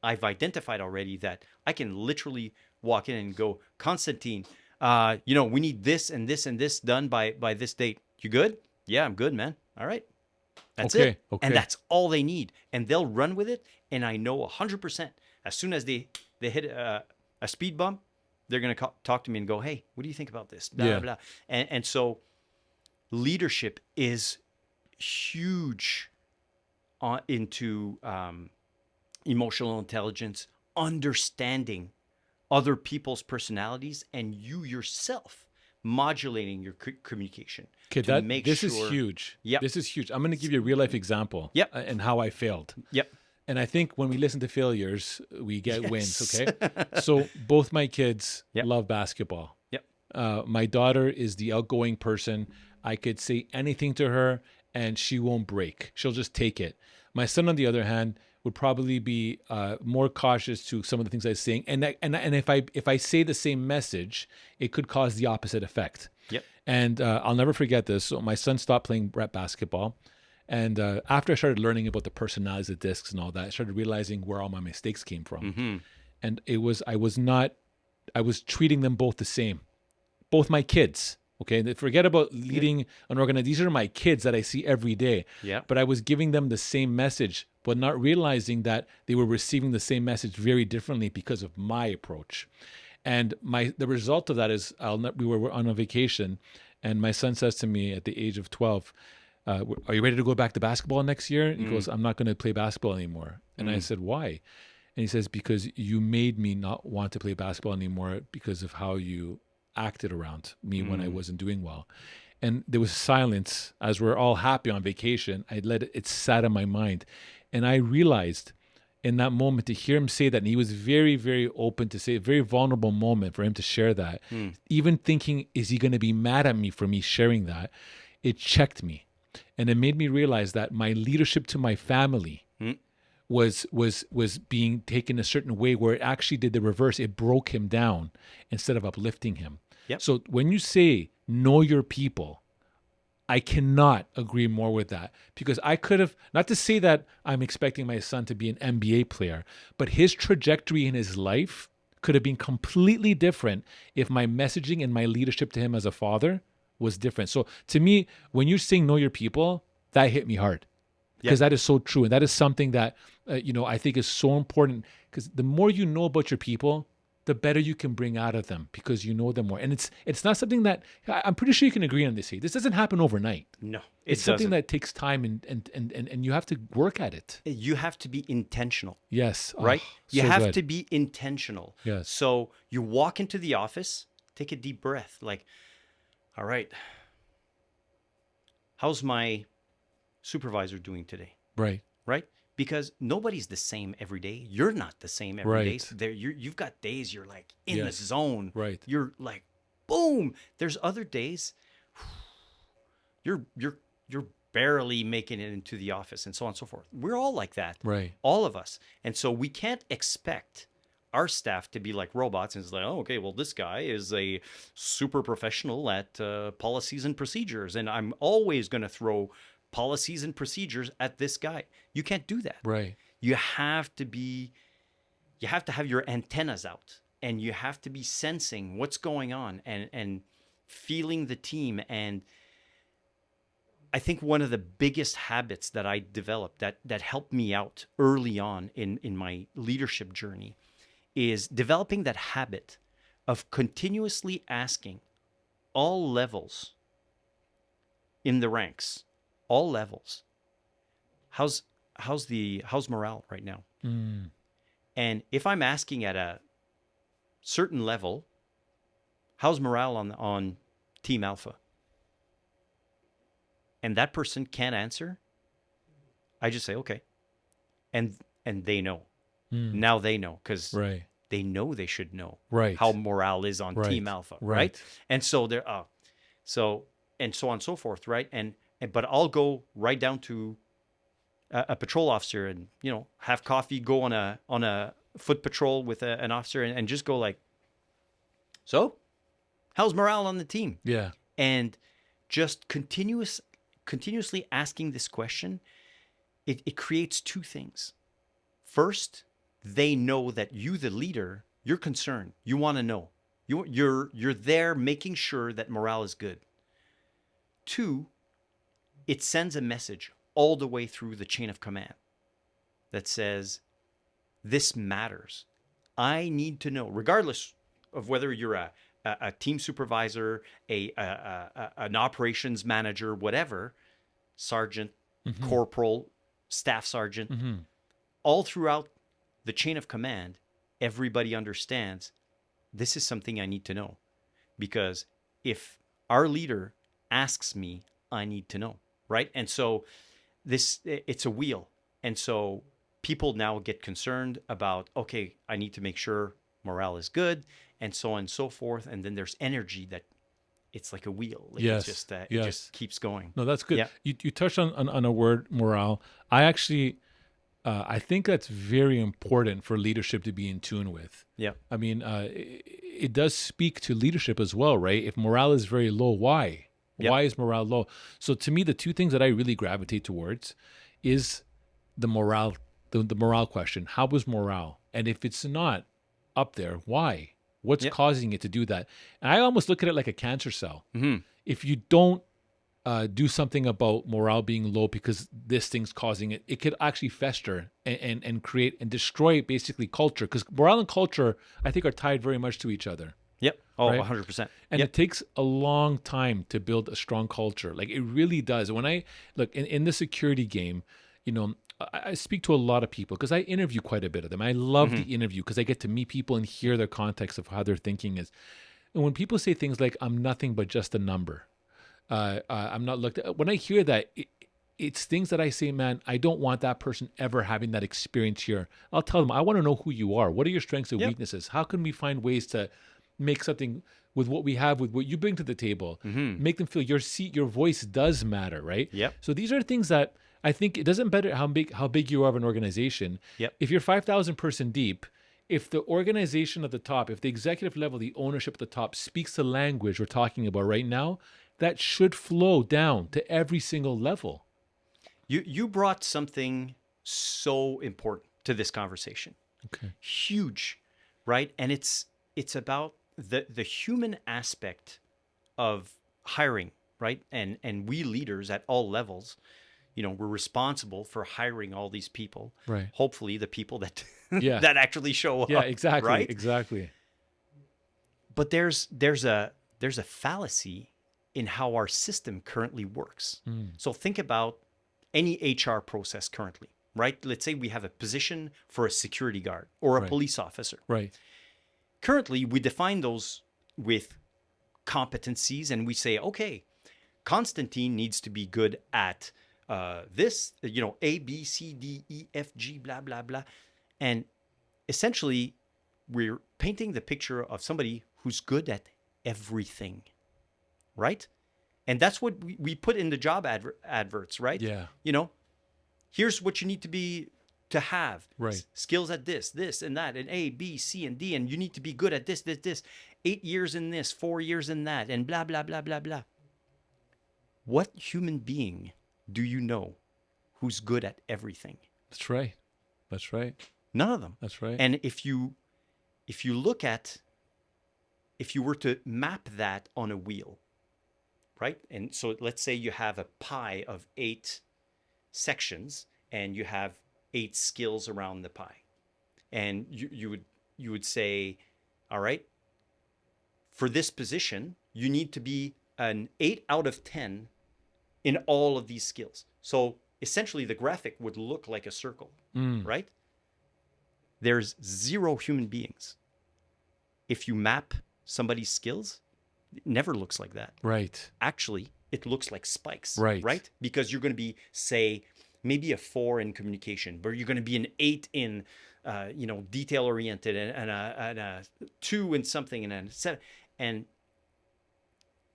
Speaker 7: identified already that I can literally walk in and go, "Constantine, we need this and this and this done by this date. You good?" "Yeah, I'm good, man." "All right. That's it."
Speaker 6: Okay.
Speaker 7: And that's all they need. And they'll run with it. And I know 100%, as soon as they hit a speed bump, they're going to talk to me and go, "Hey, what do you think about this?" Blah, blah, blah. And so leadership is huge into emotional intelligence, understanding other people's personalities, and you yourself modulating your communication.
Speaker 6: Okay, this is huge.
Speaker 7: Yep.
Speaker 6: This is huge. I'm going to give you a real life example.
Speaker 7: Yep.
Speaker 6: And how I failed.
Speaker 7: Yep.
Speaker 6: And I think when we listen to failures, we get wins. Okay. So both my kids love basketball.
Speaker 7: Yep.
Speaker 6: My daughter is the outgoing person. I could say anything to her and she won't break. She'll just take it. My son, on the other hand, would probably be more cautious to some of the things I'm saying. And if I say the same message, it could cause the opposite effect.
Speaker 7: Yep.
Speaker 6: And I'll never forget this. So my son stopped playing rep basketball. And after I started learning about the personalities of discs and all that, I started realizing where all my mistakes came from.
Speaker 7: Mm-hmm.
Speaker 6: And I was not treating them both the same, both my kids. Okay, and forget about leading an organization. These are my kids that I see every day.
Speaker 7: Yeah.
Speaker 6: But I was giving them the same message, but not realizing that they were receiving the same message very differently because of my approach. And the result of that is we were on a vacation, and my son says to me at the age of 12, "Are you ready to go back to basketball next year?" He goes, "I'm not going to play basketball anymore." And I said, "Why?" And he says, "Because you made me not want to play basketball anymore because of how you acted around me when I wasn't doing well." And there was silence as we're all happy on vacation. I let it sat in my mind. And I realized in that moment to hear him say that, and he was very, very open to say, a very vulnerable moment for him to share that. Even thinking, is he going to be mad at me for me sharing that? It checked me. And it made me realize that my leadership to my family was being taken a certain way where it actually did the reverse. It broke him down instead of uplifting him.
Speaker 7: Yep.
Speaker 6: So when you say know your people, I cannot agree more with that, because I could have, not to say that I'm expecting my son to be an NBA player, but his trajectory in his life could have been completely different if my messaging and my leadership to him as a father was different. So to me, when you're saying know your people, that hit me hard, because that is so true. And that is something that, I think is so important, because the more you know about your people, the better you can bring out of them, because you know them more. And it's not something that, I'm pretty sure you can agree on this. This doesn't happen overnight.
Speaker 7: No,
Speaker 6: it's something that takes time, and you have to work at it.
Speaker 7: You have to be intentional.
Speaker 6: Yes.
Speaker 7: Right? You
Speaker 6: so
Speaker 7: have
Speaker 6: good.
Speaker 7: to be intentional.
Speaker 6: Yes.
Speaker 7: So you walk into the office, take a deep breath, like, all right, how's my supervisor doing today?
Speaker 6: Right.
Speaker 7: Right? Because nobody's the same every day. You're not the same every day.
Speaker 6: Right.
Speaker 7: So you've got days you're like in the
Speaker 6: Yes.
Speaker 7: zone.
Speaker 6: Right.
Speaker 7: You're like, boom. There's other days you're barely making it into the office, and so on and so forth. We're all like that.
Speaker 6: Right.
Speaker 7: All of us. And so we can't expect our staff to be like robots and it's like, oh, okay, well, this guy is a super professional at policies and procedures, and I'm always going to throw policies and procedures at this guy. You can't do that.
Speaker 6: Right.
Speaker 7: You have to have your antennas out, and you have to be sensing what's going on and feeling the team. And I think one of the biggest habits that I developed that helped me out early on in my leadership journey is developing that habit of continuously asking all levels in the ranks, all levels, how's morale right now? And if I'm asking at a certain level, how's morale on Team Alpha? And that person can't answer, I just say, okay. And they know. Now they know, because
Speaker 6: Right.
Speaker 7: they know they should know
Speaker 6: Right.
Speaker 7: how morale is on
Speaker 6: Right.
Speaker 7: Team Alpha,
Speaker 6: Right.
Speaker 7: right? And so they're so and so on and so forth, right? But I'll go right down to a patrol officer and have coffee, go on a foot patrol with an officer, and just go like, so how's morale on the team?
Speaker 6: Yeah.
Speaker 7: And just continuously asking this question, it creates two things. First, they know that you, the leader, you're concerned. You want to know. You're there making sure that morale is good. Two, it sends a message all the way through the chain of command that says, this matters. I need to know, regardless of whether you're a team supervisor, an operations manager, whatever, sergeant, corporal, staff sergeant, all throughout the chain of command, everybody understands this is something I need to know. Because if our leader asks me, I need to know, right? And so it's a wheel. And so people now get concerned about, okay, I need to make sure morale is good, and so on and so forth. And then there's energy that it's like a wheel. Like
Speaker 6: Yes.
Speaker 7: It
Speaker 6: Yes.
Speaker 7: just keeps going.
Speaker 6: No, that's good.
Speaker 7: Yeah.
Speaker 6: You touched on a word, morale. I actually, I think that's very important for leadership to be in tune with.
Speaker 7: Yeah.
Speaker 6: I mean, it does speak to leadership as well, right? If morale is very low, why?
Speaker 7: Yep.
Speaker 6: Why is morale low? So to me, the two things that I really gravitate towards is the morale, the morale question. How was morale? And if it's not up there, why? What's
Speaker 7: Yep.
Speaker 6: causing it to do that? And I almost look at it like a cancer cell.
Speaker 7: Mm-hmm.
Speaker 6: If you don't do something about morale being low because this thing's causing it, it could actually fester and create and destroy basically culture. Because morale and culture, I think, are tied very much to each other.
Speaker 7: Yep. Oh,
Speaker 6: Right?
Speaker 7: 100%.
Speaker 6: And
Speaker 7: Yep.
Speaker 6: it takes a long time to build a strong culture. Like it really does. When I look in the security game, you know, I speak to a lot of people because I interview quite a bit of them. I love the interview because I get to meet people and hear their context of how their thinking is. And when people say things like, I'm nothing but just a number, I'm not looked at. When I hear that, it's things that I say, man, I don't want that person ever having that experience here. I'll tell them, I want to know who you are. What are your strengths and
Speaker 7: Yep.
Speaker 6: weaknesses? How can we find ways to make something with what we have, with what you bring to the table, make them feel your seat, your voice does matter, right?
Speaker 7: Yep.
Speaker 6: So these are things that I think it doesn't matter how big you are of an organization.
Speaker 7: Yep.
Speaker 6: If you're 5,000 person deep, if the organization at the top, if the executive level, the ownership at the top speaks the language we're talking about right now, that should flow down to every single level.
Speaker 7: You brought something so important to this conversation.
Speaker 6: Okay.
Speaker 7: Huge, right? And it's about the human aspect of hiring, right? And we leaders at all levels, you know, we're responsible for hiring all these people.
Speaker 6: Right.
Speaker 7: Hopefully the people that
Speaker 6: Yeah.
Speaker 7: that actually show up.
Speaker 6: Yeah, exactly.
Speaker 7: Right?
Speaker 6: Exactly.
Speaker 7: But there's a fallacy in how our system currently works. So think about any HR process currently, right? Let's say we have a position for a security guard or a
Speaker 6: Right.
Speaker 7: police officer.
Speaker 6: Right.
Speaker 7: Currently, we define those with competencies and we say, okay, Constantine needs to be good at this, you know, A, B, C, D, E, F, G, blah, blah, blah. And essentially, we're painting the picture of somebody who's good at everything, right? And that's what we put in the job adverts, right?
Speaker 6: Yeah.
Speaker 7: You know, here's what you need to have.
Speaker 6: Right.
Speaker 7: Skills at this, and that, and A, B, C, and D, and you need to be good at this. 8 years in this, 4 years in that, and blah, blah, blah, blah, blah. What human being do you know who's good at everything?
Speaker 6: That's right. That's right.
Speaker 7: None of them.
Speaker 6: That's right.
Speaker 7: And if you were to map that on a wheel, right? And so let's say you have a pie of 8 sections and you have 8 skills around the pie. And you would say, all right, for this position, you need to be an 8 out of 10 in all of these skills. So essentially the graphic would look like a circle, right? There's 0 human beings. If you map somebody's skills, it never looks like that.
Speaker 6: Right.
Speaker 7: Actually, it looks like spikes.
Speaker 6: Right.
Speaker 7: Right? Because you're going to be, say, maybe a 4 in communication, but you're going to be an 8 in, detail oriented, and a 2 in something, and a 7. And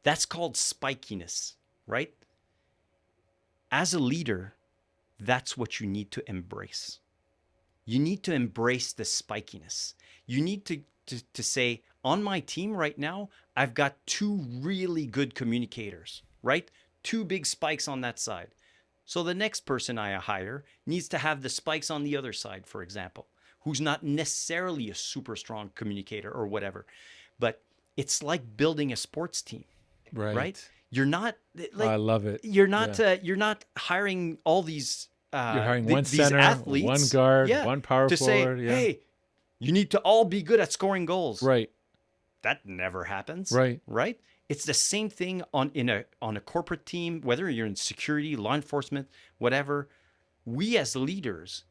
Speaker 7: that's called spikiness, right? As a leader, that's what you need to embrace. You need to embrace the spikiness. You need to say, on my team right now, I've got 2 really good communicators, right? 2 big spikes on that side. So the next person I hire needs to have the spikes on the other side, for example, who's not necessarily a super strong communicator or whatever. But it's like building a sports team, right? You're not like,
Speaker 6: I love it.
Speaker 7: You're not hiring all these
Speaker 6: You're hiring one
Speaker 7: these
Speaker 6: center,
Speaker 7: athletes,
Speaker 6: one guard, one power
Speaker 7: to
Speaker 6: forward.
Speaker 7: say,
Speaker 6: Yeah.
Speaker 7: hey, you need to all be good at scoring goals.
Speaker 6: Right.
Speaker 7: That never happens.
Speaker 6: Right.
Speaker 7: Right. It's the same thing on a corporate team, whether you're in security, law enforcement, whatever. We as leaders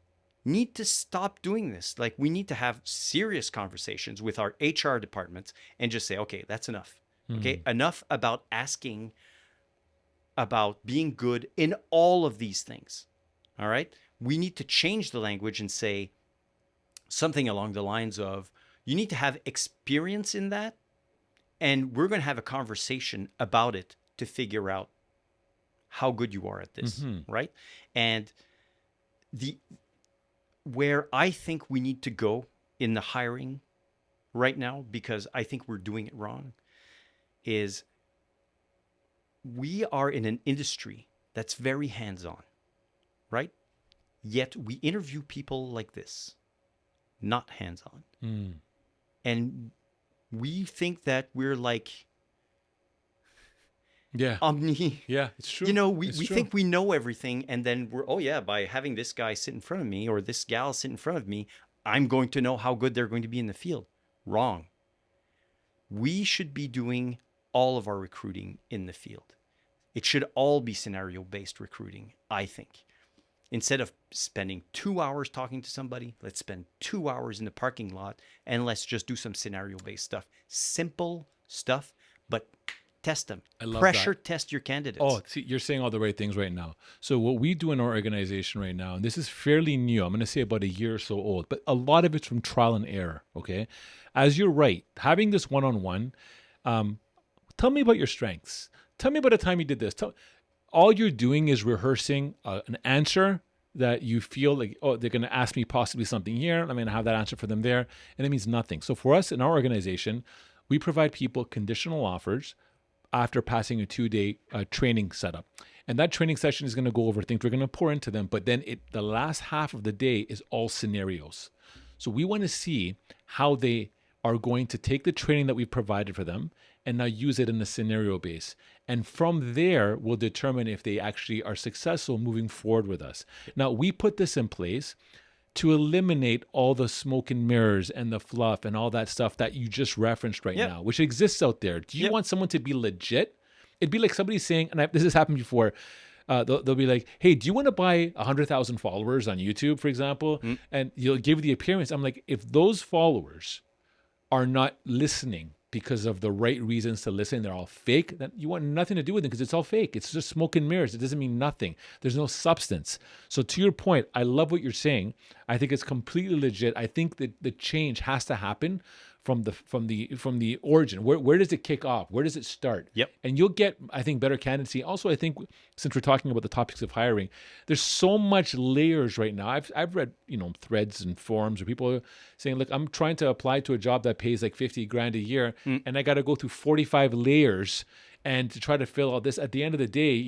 Speaker 7: need to stop doing this. Like, we need to have serious conversations with our HR departments and just say, okay, that's enough. Okay, enough about asking about being good in all of these things. All right. We need to change the language and say something along the lines of, you need to have experience in that, and we're going to have a conversation about it to figure out how good you are at this, right? And where I think we need to go in the hiring right now, because I think we're doing it wrong, is we are in an industry that's very hands-on, right? Yet we interview people like this, not hands-on. And we think that we're like
Speaker 6: Yeah.
Speaker 7: omni.
Speaker 6: Yeah, it's true.
Speaker 7: You know, we
Speaker 6: It's true.
Speaker 7: think we know everything, and then we're, oh yeah, by having this guy sit in front of me or this gal sit in front of me, I'm going to know how good they're going to be in the field. Wrong. We should be doing all of our recruiting in the field. It should all be scenario-based recruiting, I think. Instead of spending 2 hours talking to somebody, let's spend 2 hours in the parking lot and let's just do some scenario-based stuff. Simple stuff, but test them.
Speaker 6: I love
Speaker 7: Pressure
Speaker 6: that.
Speaker 7: test your candidates.
Speaker 6: Oh, see, you're saying all the right things right now. So what we do in our organization right now, and this is fairly new, I'm going to say about a year or so old, but a lot of it's from trial and error, okay? As you're right, having this one-on-one, tell me about your strengths. Tell me about a time you did this. All you're doing is rehearsing an answer that you feel like, oh, they're going to ask me possibly something here. I'm going to have that answer for them there. And it means nothing. So for us in our organization, we provide people conditional offers after passing a 2-day training setup. And that training session is going to go over things we're going to pour into them. But then the last half of the day is all scenarios. So we want to see how they are going to take the training that we've provided for them and now use it in a scenario base. And from there, we'll determine if they actually are successful moving forward with us. Now, we put this in place to eliminate all the smoke and mirrors and the fluff and all that stuff that you just referenced right now, which exists out there. Do you want someone to be legit? It'd be like somebody saying, and this has happened before, they'll be like, hey, do you want to buy 100,000 followers on YouTube, for example? And you'll give the appearance. I'm like, if those followers are not listening because of the right reasons to listen, they're all fake, then you want nothing to do with them because it's all fake. It's just smoke and mirrors. It doesn't mean nothing. There's no substance. So to your point, I love what you're saying. I think it's completely legit. I think that the change has to happen from the origin. Where does it kick off? Where does it start?
Speaker 7: Yep.
Speaker 6: And you'll get, I think, better candidacy. Also, I think since we're talking about the topics of hiring, there's so much layers right now. I've read, threads and forums where people are saying, look, I'm trying to apply to a job that pays like 50 grand a year, and I got to go through 45 layers and to try to fill all this. At the end of the day,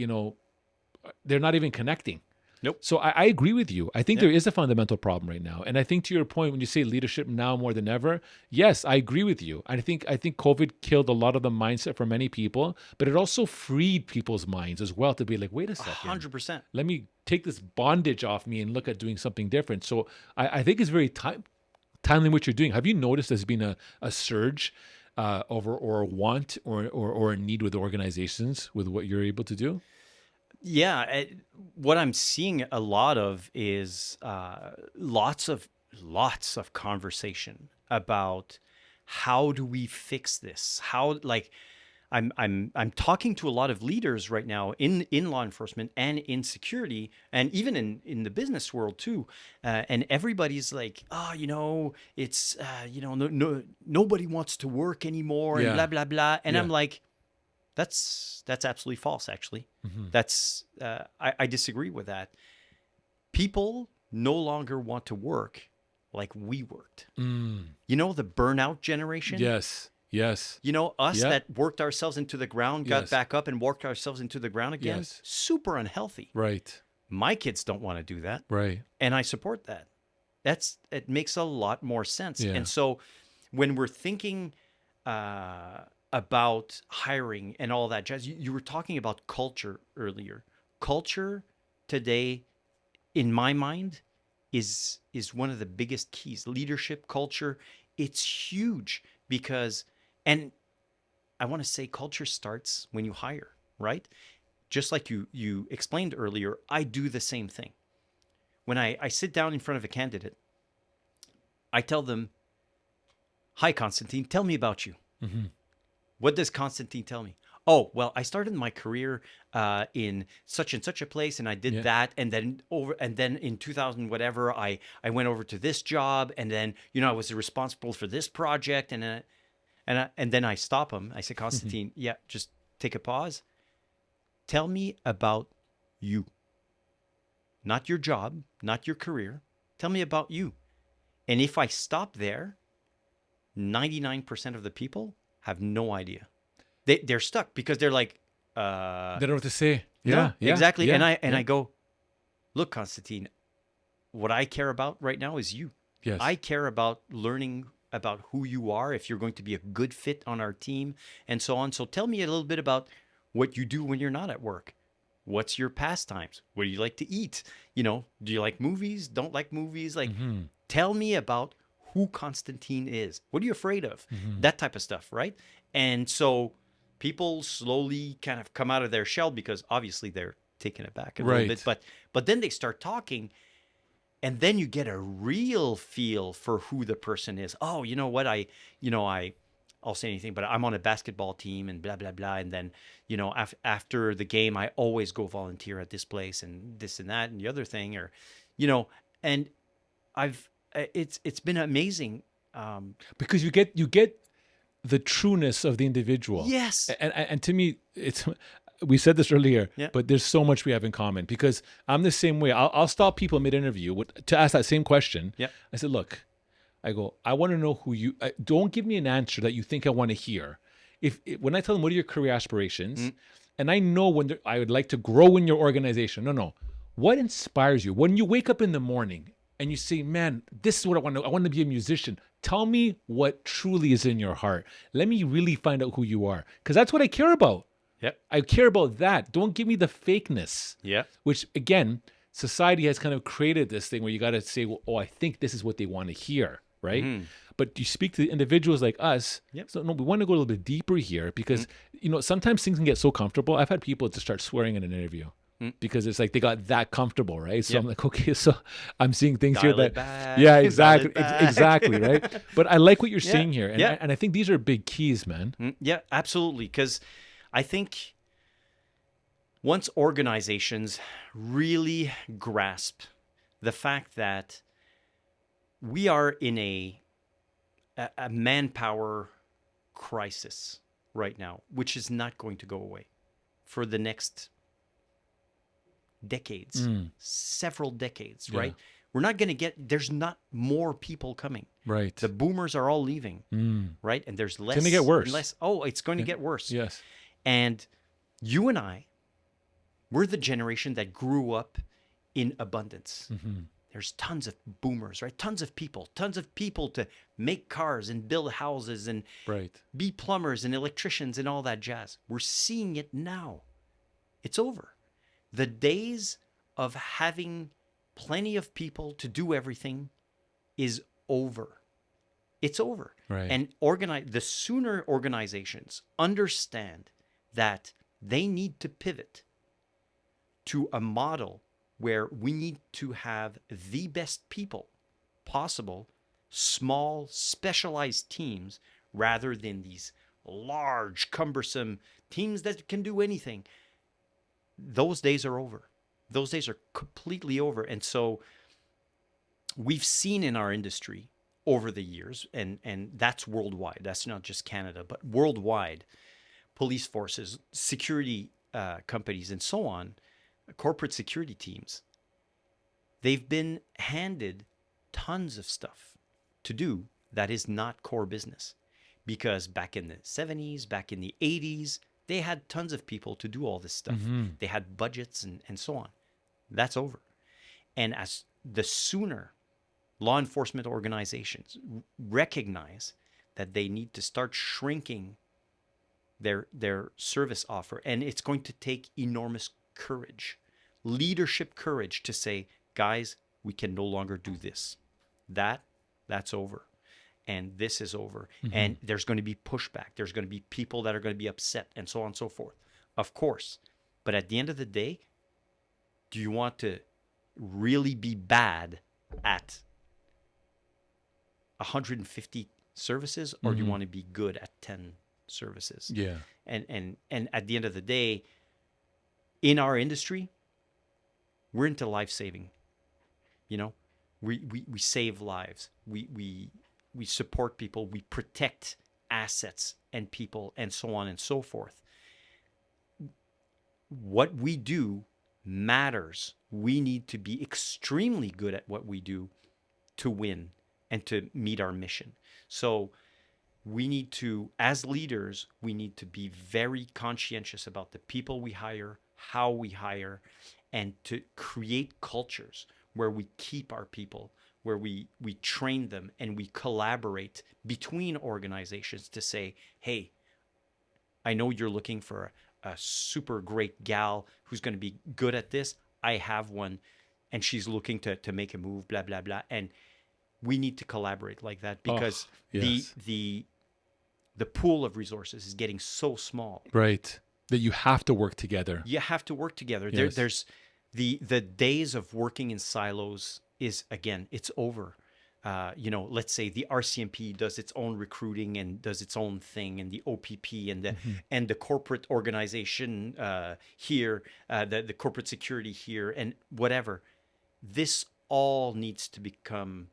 Speaker 6: they're not even connecting.
Speaker 7: Nope.
Speaker 6: So I agree with you. I think there is a fundamental problem right now. And I think to your point, when you say leadership now more than ever, yes, I agree with you. I think COVID killed a lot of the mindset for many people, but it also freed people's minds as well to be like, wait a second.
Speaker 7: 100%.
Speaker 6: Let me take this bondage off me and look at doing something different. So I think it's very timely what you're doing. Have you noticed there's been a surge over or a want or a need with organizations with what you're able to do?
Speaker 7: Yeah, what I'm seeing a lot of is lots of conversation about how do we fix this? How, like, I'm talking to a lot of leaders right now in law enforcement and in security and even in the business world too, and everybody's like, it's nobody wants to work anymore and blah blah blah, and I'm like, that's absolutely false, actually. That's I disagree with that. People no longer want to work like we worked. The burnout generation?
Speaker 6: Yes.
Speaker 7: Us that worked ourselves into the ground, got back up and worked ourselves into the ground again.
Speaker 6: Yes.
Speaker 7: Super unhealthy.
Speaker 6: Right.
Speaker 7: My kids don't want to do that.
Speaker 6: Right.
Speaker 7: And I support that. It makes a lot more sense.
Speaker 6: Yeah.
Speaker 7: And so when we're thinking about hiring and all that jazz, you were talking about culture earlier. Culture today, in my mind, is one of the biggest keys. Leadership culture, it's huge because, and I want to say culture starts when you hire, right? Just like you explained earlier, I do the same thing. When I sit down in front of a candidate, I tell them, hi, Constantine, tell me about you. What does Constantine tell me? Oh, well, I started my career in such and such a place, and I did that, and then in 2000 whatever, I went over to this job, and then I was responsible for this project, and then I stop him. I say, Constantine, just take a pause. Tell me about you, not your job, not your career. Tell me about you. And if I stop there, 99% of the people have no idea. They're stuck because they're like,
Speaker 6: they don't know what to say.
Speaker 7: Yeah, exactly.
Speaker 6: Yeah,
Speaker 7: and I go, look, Constantine, what I care about right now is you.
Speaker 6: Yes.
Speaker 7: I care about learning about who you are, if you're going to be a good fit on our team, and so on. So tell me a little bit about what you do when you're not at work. What's your pastimes? What do you like to eat? Do you like movies? Don't like movies? Like, tell me about who Constantine is. What are you afraid of? That type of stuff, right? And so people slowly kind of come out of their shell because obviously they're taken aback a little bit. But then they start talking, and then you get a real feel for who the person is. Oh, you know what? I'll say anything, but I'm on a basketball team and blah, blah, blah. And then, after the game, I always go volunteer at this place and this and that and the other thing, and it's been amazing.
Speaker 6: Because you get the trueness of the individual.
Speaker 7: Yes.
Speaker 6: And to me, we said this earlier,
Speaker 7: Yeah.
Speaker 6: but there's so much we have in common because I'm the same way. I'll stop people mid-interview to ask that same question.
Speaker 7: Yeah.
Speaker 6: I said, look, I want to know who you, don't give me an answer that you think I want to hear. When I tell them, what are your career aspirations? And I know I would like to grow in your organization. No. What inspires you? When you wake up in the morning and you say, man, this is what I want to, be a musician. Tell me what truly is in your heart. Let me really find out who you are. Because that's what I care about.
Speaker 7: Yep.
Speaker 6: I care about that. Don't give me the fakeness.
Speaker 7: Yeah.
Speaker 6: Which, again, society has kind of created this thing where you got to say, well, I think this is what they want to hear, right? But you speak to individuals like us.
Speaker 7: Yep.
Speaker 6: So no, we want to go a little bit deeper here because, sometimes things can get so comfortable. I've had people just start swearing in an interview because it's like they got that comfortable, right? So I'm like, okay, so I'm seeing things
Speaker 7: Dial
Speaker 6: here
Speaker 7: it
Speaker 6: that,
Speaker 7: back.
Speaker 6: yeah,
Speaker 7: Dial
Speaker 6: exactly,
Speaker 7: it back.
Speaker 6: exactly, right? But I like what you're saying here, and,
Speaker 7: Yeah.
Speaker 6: and I think these are big keys, man.
Speaker 7: Yeah, absolutely. Because I think once organizations really grasp the fact that we are in a manpower crisis right now, which is not going to go away for the next decades, several decades, right? We're not going to there's not more people coming.
Speaker 6: Right.
Speaker 7: The boomers are all leaving, right? And there's less.
Speaker 6: It's going to get worse.
Speaker 7: And less. Oh, it's going to get worse.
Speaker 6: Yes.
Speaker 7: And you and I, we're the generation that grew up in abundance. There's tons of boomers, right? Tons of people to make cars and build houses and be plumbers and electricians and all that jazz. We're seeing it now. It's over. The days of having plenty of people to do everything is over. It's over.
Speaker 6: Right.
Speaker 7: And the sooner organizations understand that they need to pivot to a model where we need to have the best people possible, small, specialized teams, rather than these large, cumbersome teams that can do anything. Those days are over. Those days are completely over. And so we've seen in our industry over the years, and that's worldwide. That's not just Canada, but worldwide, police forces, security companies, and so on, corporate security teams, they've been handed tons of stuff to do that is not core business. Because back in the 70s, back in the 80s, they had tons of people to do all this stuff. They had budgets and so on. That's over. And as the sooner law enforcement organizations recognize that they need to start shrinking their service offer, and it's going to take enormous courage, leadership courage, to say, guys, we can no longer do this. That's over. And this is over. And there's going to be pushback. There's going to be people that are going to be upset, and so on and so forth. Of course. But at the end of the day, do you want to really be bad at 150 services, or do you want to be good at 10 services?
Speaker 6: Yeah.
Speaker 7: And at the end of the day, in our industry, we're into life saving. We save lives. We support people. We protect assets and people, and so on and so forth. What we do matters. We need to be extremely good at what we do to win and to meet our mission. So we need to, as leaders, we need to be very conscientious about the people we hire, how we hire, and to create cultures where we keep our people, where we train them and we collaborate between organizations to say, hey, I know you're looking for a super great gal who's going to be good at this. I have one, and she's looking to make a move, blah, blah, blah. And we need to collaborate like that because the pool of resources is getting so small.
Speaker 6: Right. That you have to work together.
Speaker 7: You have to work together.
Speaker 6: Yes.
Speaker 7: There's the days of working in silos is, again, it's over. Let's say the RCMP does its own recruiting and does its own thing, and the OPP and the corporate organization here, the corporate security here, and whatever. This all needs to become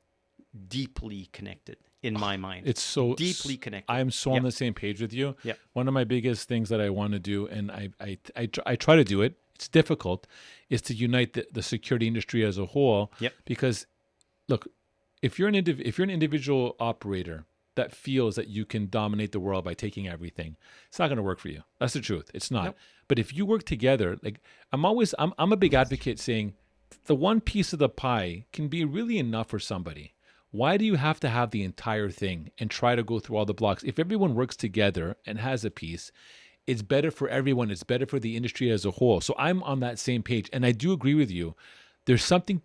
Speaker 7: deeply connected in my mind.
Speaker 6: It's so
Speaker 7: deeply connected.
Speaker 6: I'm so on the same page with you.
Speaker 7: Yeah.
Speaker 6: One of my biggest things that I want to do, and I try to do it, it's difficult, is to unite the security industry as a whole.
Speaker 7: Yep.
Speaker 6: Because look, if you're an individual operator that feels that you can dominate the world by taking everything, it's not going to work for you. That's the truth. It's not. Nope. But if you work together, like I'm a big advocate saying the one piece of the pie can be really enough for somebody. Why do you have to have the entire thing and try to go through all the blocks? If everyone works together and has a piece, it's better for everyone. It's better for the industry as a whole. So I'm on that same page. And I do agree with you. There's something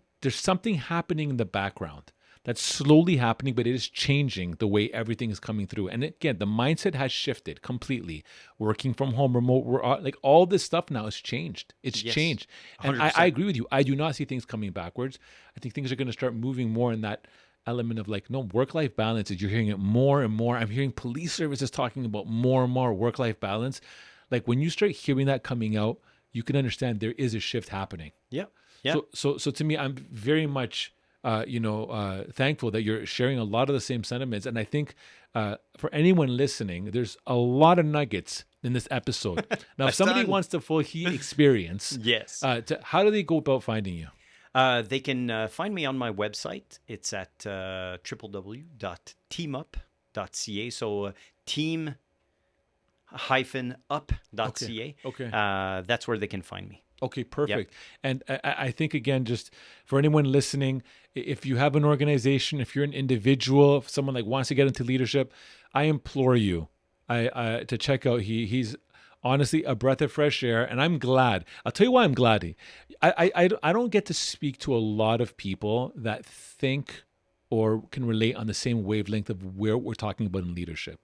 Speaker 6: happening in the background that's slowly happening, but it is changing the way everything is coming through. And again, the mindset has shifted completely. Working from home, remote, like all this stuff now has changed. It's changed. And I agree with you. I do not see things coming backwards. I think things are going to start moving more in that element of like, no, work-life balance. You're hearing it more and more. I'm hearing police services talking about more and more work-life balance. Like when you start hearing that coming out, you can understand there is a shift happening.
Speaker 7: Yeah. Yeah.
Speaker 6: So to me, I'm very much thankful that you're sharing a lot of the same sentiments. And I think for anyone listening, there's a lot of nuggets in this episode. Now, if somebody wants the full He experience,
Speaker 7: yes.
Speaker 6: How do they go about finding you?
Speaker 7: They can find me on my website. It's at www.teamup.ca. So team-up.ca.
Speaker 6: Okay.
Speaker 7: That's where they can find me.
Speaker 6: Okay, perfect. Yep. And I think, again, just for anyone listening, if you have an organization, if you're an individual, if someone like wants to get into leadership, I implore you to check out he's honestly a breath of fresh air. And I'm glad. I'll tell you why I'm glad. I don't get to speak to a lot of people that think or can relate on the same wavelength of where we're talking about in leadership.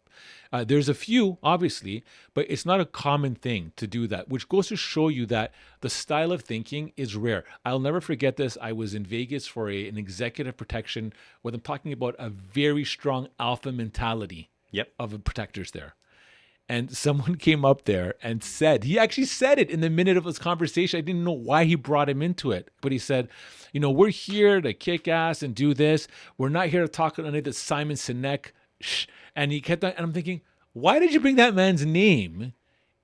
Speaker 6: There's a few, obviously, but it's not a common thing to do that, which goes to show you that the style of thinking is rare. I'll never forget this. I was in Vegas for an executive protection where I'm talking about a very strong alpha mentality of protectors there. And someone came up there and he actually said it in the minute of his conversation. I didn't know why he brought him into it, but he said, we're here to kick ass and do this. We're not here to talk on any of the Simon Sinek. And he kept on, and I'm thinking, why did you bring that man's name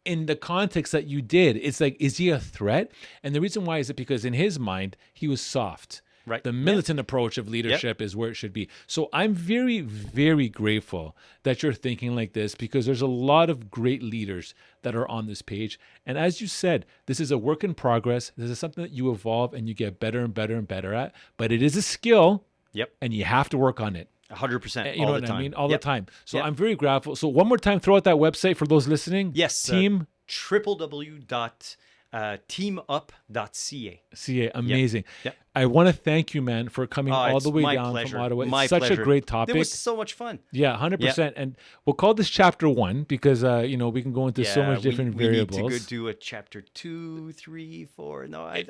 Speaker 6: in the context that you did? It's like, is he a threat? And the reason why is it because in his mind, he was soft.
Speaker 7: Right.
Speaker 6: The militant approach of leadership is where it should be. So I'm very, very grateful that you're thinking like this, because there's a lot of great leaders that are on this page. And as you said, this is a work in progress. This is something that you evolve and you get better and better and better at. But it is a skill.
Speaker 7: Yep.
Speaker 6: And you have to work on it.
Speaker 7: 100%.
Speaker 6: You know what I mean? All the time. So I'm very grateful. So one more time, throw out that website for those listening.
Speaker 7: Yes.
Speaker 6: www.teamup.ca. Amazing.
Speaker 7: Yep.
Speaker 6: I want to thank you, man, for coming all the way down from Ottawa. It's such a great topic.
Speaker 7: It was so much fun.
Speaker 6: Yeah, 100%. Yep. And we'll call this chapter 1 because, we can go into so much different variables.
Speaker 7: We need to do a chapter 2, 3, 4. No, I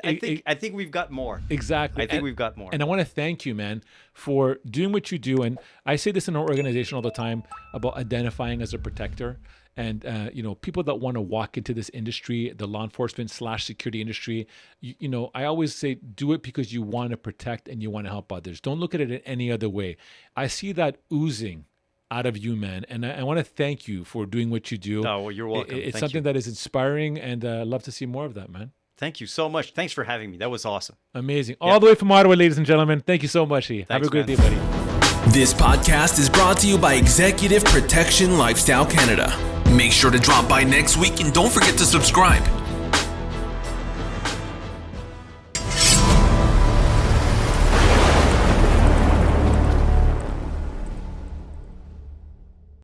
Speaker 7: think we've got more.
Speaker 6: Exactly.
Speaker 7: I think we've got more.
Speaker 6: And I want to thank you, man, for doing what you do. And I say this in our organization all the time about identifying as a protector. And, people that want to walk into this industry, the law enforcement / security industry, I always say, do it because you want to protect and you want to help others. Don't look at it in any other way. I see that oozing out of you, man. And I want to thank you for doing what you do.
Speaker 7: Oh, well, you're welcome.
Speaker 6: It's something that is inspiring, and I'd love to see more of that, man.
Speaker 7: Thank you so much. Thanks for having me. That was awesome.
Speaker 6: Amazing. All the way from Ottawa, ladies and gentlemen. Thank you so much. Have a great day, buddy.
Speaker 1: This podcast is brought to you by Executive Protection Lifestyle Canada. Make sure to drop by next week and don't forget to subscribe.